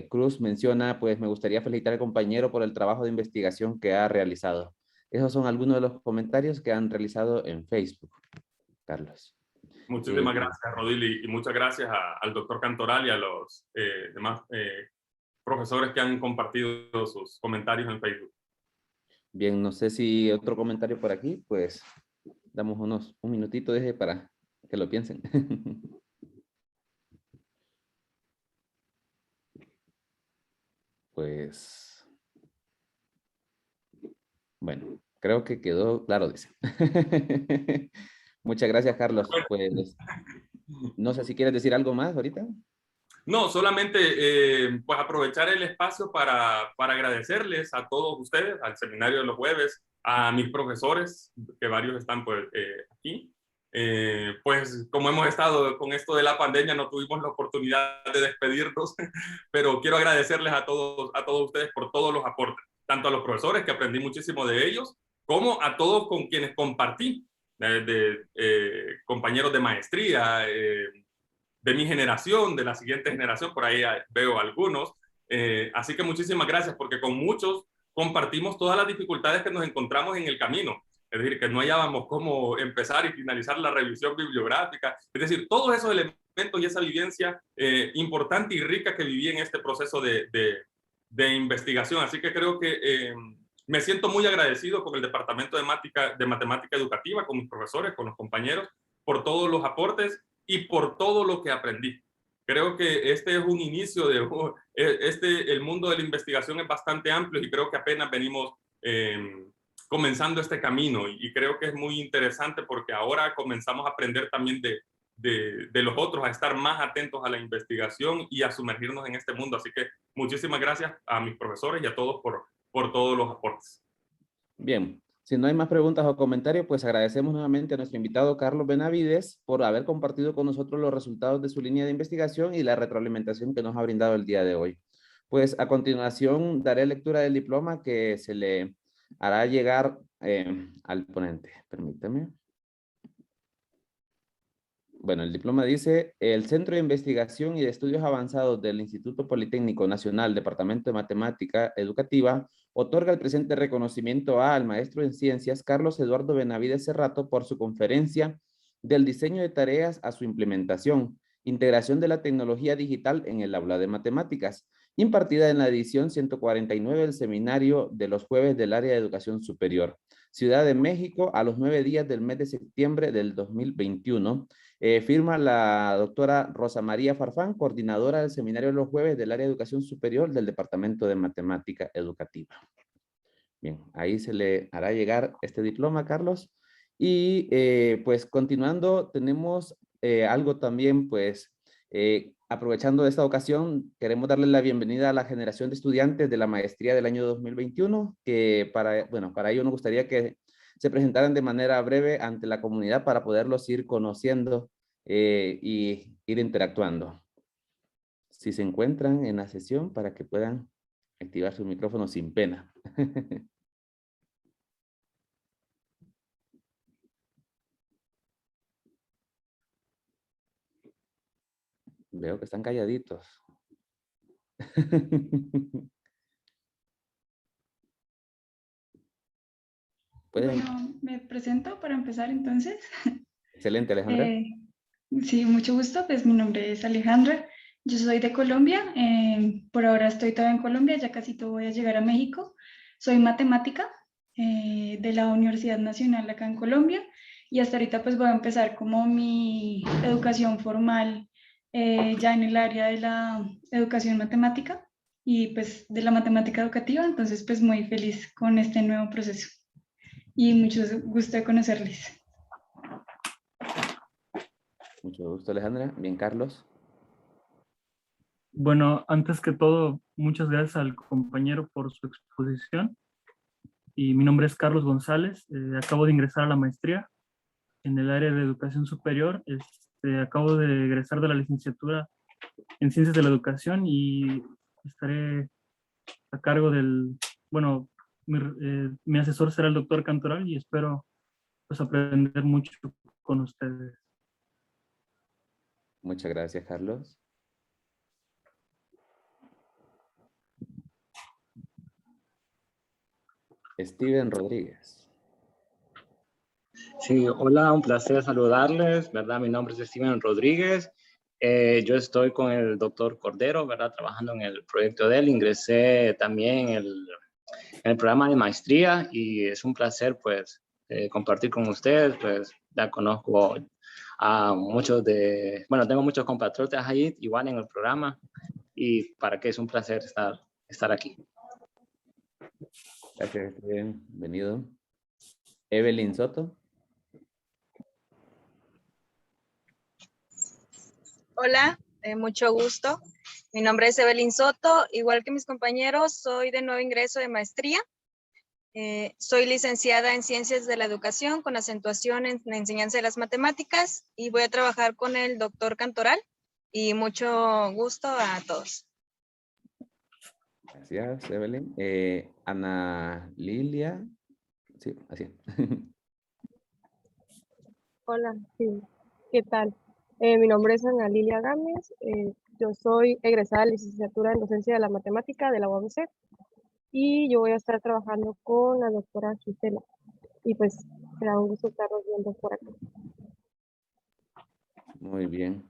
Cruz menciona, pues me gustaría felicitar al compañero por el trabajo de investigación que ha realizado. Esos son algunos de los comentarios que han realizado en Facebook, Carlos. Muchísimas gracias, Rodil, y muchas gracias al doctor Cantoral y a los demás profesores que han compartido sus comentarios en Facebook. Bien, no sé si otro comentario por aquí, pues damos un minutito para que lo piensen. Pues, bueno, creo que quedó claro, dice. Muchas gracias, Carlos. Pues, no sé si quieres decir algo más ahorita. No, solamente pues aprovechar el espacio para agradecerles a todos ustedes, al seminario de los jueves, a mis profesores, que varios están pues, aquí. Pues como hemos estado con esto de la pandemia, no tuvimos la oportunidad de despedirnos, pero quiero agradecerles a todos ustedes por todos los aportes, tanto a los profesores, que aprendí muchísimo de ellos, como a todos con quienes compartí, compañeros de maestría, de mi generación, de la siguiente generación, por ahí veo algunos. Así que muchísimas gracias, porque con muchos compartimos todas las dificultades que nos encontramos en el camino. Es decir, que no hallábamos cómo empezar y finalizar la revisión bibliográfica. Es decir, todos esos elementos y esa vivencia importante y rica que viví en este proceso de investigación. Así que creo que me siento muy agradecido con el Departamento de Matemática Educativa, con mis profesores, con los compañeros, por todos los aportes y por todo lo que aprendí. Creo que este es un inicio el mundo de la investigación es bastante amplio y creo que apenas venimos comenzando este camino, y creo que es muy interesante porque ahora comenzamos a aprender también de los otros, a estar más atentos a la investigación y a sumergirnos en este mundo. Así que muchísimas gracias a mis profesores y a todos por todos los aportes. Bien, si no hay más preguntas o comentarios, pues agradecemos nuevamente a nuestro invitado Carlos Benavides por haber compartido con nosotros los resultados de su línea de investigación y la retroalimentación que nos ha brindado el día de hoy. Pues a continuación daré lectura del diploma que se le hará llegar al ponente. Permítame. Bueno, el diploma dice: el Centro de Investigación y de Estudios Avanzados del Instituto Politécnico Nacional, Departamento de Matemática Educativa, otorga el presente reconocimiento al maestro en ciencias Carlos Eduardo Benavides Cerrato por su conferencia del diseño de tareas a su implementación, integración de la tecnología digital en el aula de matemáticas, impartida en la edición 149 del Seminario de los Jueves del Área de Educación Superior, Ciudad de México, a los 9 días del mes de septiembre del 2021. Firma la doctora Rosa María Farfán, coordinadora del Seminario de los Jueves del Área de Educación Superior del Departamento de Matemática Educativa. Bien, ahí se le hará llegar este diploma, Carlos. Y pues continuando, tenemos algo también, pues, aprovechando esta ocasión, queremos darle la bienvenida a la generación de estudiantes de la maestría del año 2021, que para ello nos gustaría que se presentaran de manera breve ante la comunidad para poderlos ir conociendo y ir interactuando. Si se encuentran en la sesión, para que puedan activar su micrófono sin pena. Veo que están calladitos. ¿Pueden? Bueno, me presento para empezar entonces. Excelente, Alejandra. Sí, mucho gusto. Pues mi nombre es Alejandra. Yo soy de Colombia. Por ahora estoy todavía en Colombia, ya casi voy a llegar a México. Soy matemática de la Universidad Nacional acá en Colombia y hasta ahorita pues voy a empezar como mi educación formal ya en el área de la educación matemática y pues de la matemática educativa. Entonces pues muy feliz con este nuevo proceso y mucho gusto de conocerles. Mucho gusto, Alejandra. Bien, Carlos. Bueno, antes que todo, muchas gracias al compañero por su exposición. Y mi nombre es Carlos González. Acabo de ingresar a la maestría en el área de educación superior. Acabo de egresar de la licenciatura en Ciencias de la Educación y estaré a cargo bueno, mi asesor será el doctor Cantoral y espero pues aprender mucho con ustedes. Muchas gracias, Carlos. Steven Rodríguez. Sí, hola, un placer saludarles, ¿verdad? Mi nombre es Steven Rodríguez. Yo estoy con el doctor Cordero, ¿verdad? Trabajando en el proyecto de él. Ingresé también en el programa de maestría y es un placer, pues, compartir con ustedes. Pues, ya conozco a muchos bueno, tengo muchos compatriotas ahí, igual en el programa, y para que es un placer estar aquí. Gracias, Steven. Bienvenido. Evelyn Soto. Hola, mucho gusto. Mi nombre es Evelyn Soto. Igual que mis compañeros, soy de nuevo ingreso de maestría. Soy licenciada en Ciencias de la Educación con acentuación en la enseñanza de las matemáticas y voy a trabajar con el doctor Cantoral y mucho gusto a todos. Gracias, Evelyn. Ana Lilia. Sí, así. Hola, sí, ¿qué tal? Mi nombre es Ana Lilia Gámez, yo soy egresada de licenciatura en Docencia de la Matemática de la UABC y yo voy a estar trabajando con la doctora Gisela y pues será un gusto estarnos viendo por acá. Muy bien.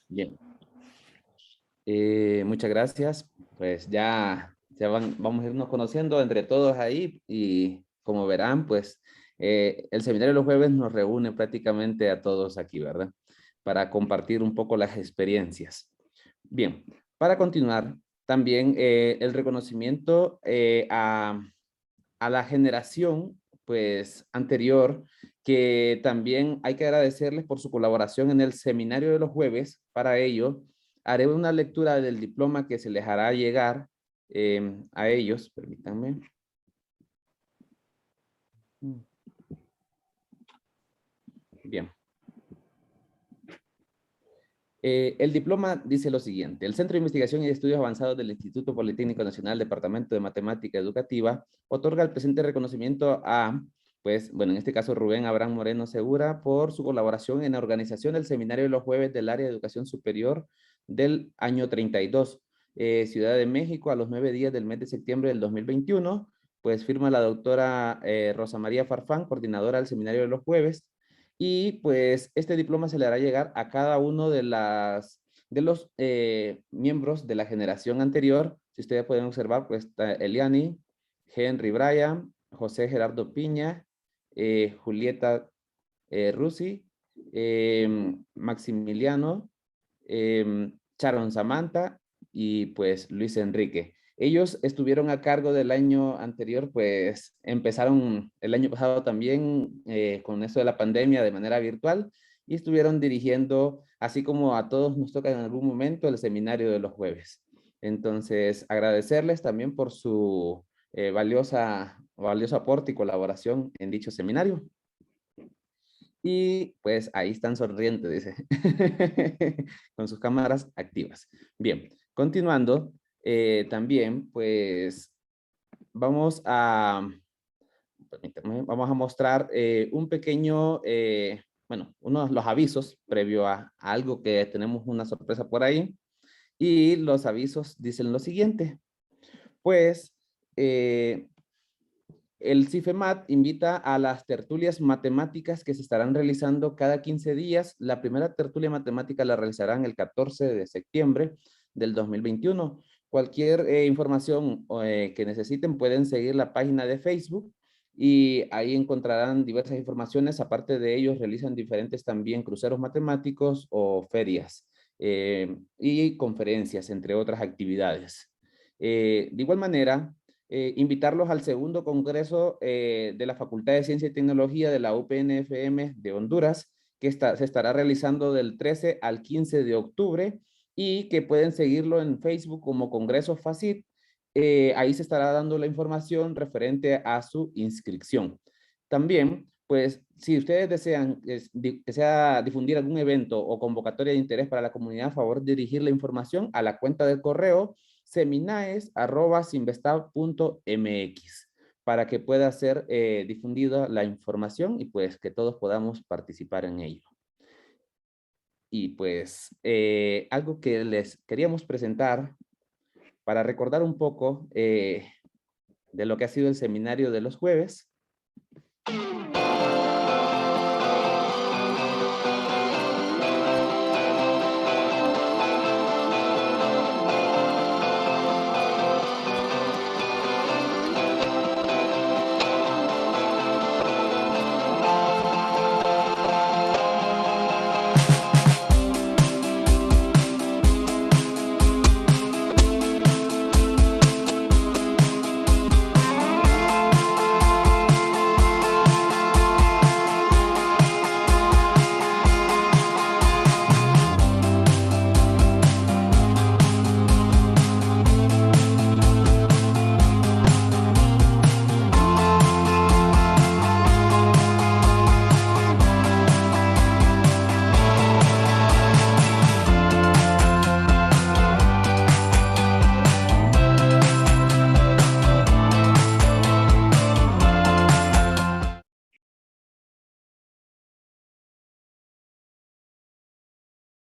Bien. Muchas gracias. Pues ya vamos a irnos conociendo entre todos ahí y como verán, pues el seminario de los jueves nos reúne prácticamente a todos aquí, ¿verdad? Para compartir un poco las experiencias. Bien, para continuar, también el reconocimiento a la generación pues anterior, que también hay que agradecerles por su colaboración en el seminario de los jueves. Para ello, haré una lectura del diploma que se les hará llegar a ellos. Permítanme. Bien. El diploma dice lo siguiente: el Centro de Investigación y Estudios Avanzados del Instituto Politécnico Nacional, Departamento de Matemática Educativa, otorga el presente reconocimiento a, pues, bueno, en este caso Rubén Abraham Moreno Segura, por su colaboración en la organización del Seminario de los Jueves del Área de Educación Superior del año 32, Ciudad de México, a los 9 días del mes de septiembre del 2021, pues firma la doctora Rosa María Farfán, coordinadora del Seminario de los Jueves. Y pues este diploma se le hará llegar a cada uno de los miembros de la generación anterior. Si ustedes pueden observar, pues está Eliani, Henry Bryan, José Gerardo Piña, Julieta Rusi, Maximiliano, Sharon Samantha y pues Luis Enrique. Ellos estuvieron a cargo del año anterior, pues empezaron el año pasado también con esto de la pandemia de manera virtual y estuvieron dirigiendo, así como a todos nos toca en algún momento, el seminario de los jueves. Entonces, agradecerles también por su valioso aporte y colaboración en dicho seminario. Y pues ahí están sonrientes, dice, con sus cámaras activas. Bien, continuando, también pues vamos a, permítanme, vamos a mostrar un pequeño, bueno, uno de los avisos previo a algo que tenemos una sorpresa por ahí. Y los avisos dicen lo siguiente, pues el CIFEMAT invita a las tertulias matemáticas que se estarán realizando cada 15 días. La primera tertulia matemática la realizarán el 14 de septiembre del 2021. Cualquier información que necesiten pueden seguir la página de Facebook y ahí encontrarán diversas informaciones. Aparte de ellos, realizan diferentes también cruceros matemáticos o ferias y conferencias, entre otras actividades. De igual manera, invitarlos al segundo congreso de la Facultad de Ciencia y Tecnología de la UPNFM de Honduras, que se estará realizando del 13 al 15 de octubre y que pueden seguirlo en Facebook como Congreso FACIT. Ahí se estará dando la información referente a su inscripción. También, pues, si ustedes desean que sea difundir algún evento o convocatoria de interés para la comunidad, a favor de dirigir la información a la cuenta del correo seminaes@simvestab.mx para que pueda ser difundida la información y pues que todos podamos participar en ello. Y pues algo que les queríamos presentar para recordar un poco de lo que ha sido el seminario de los jueves,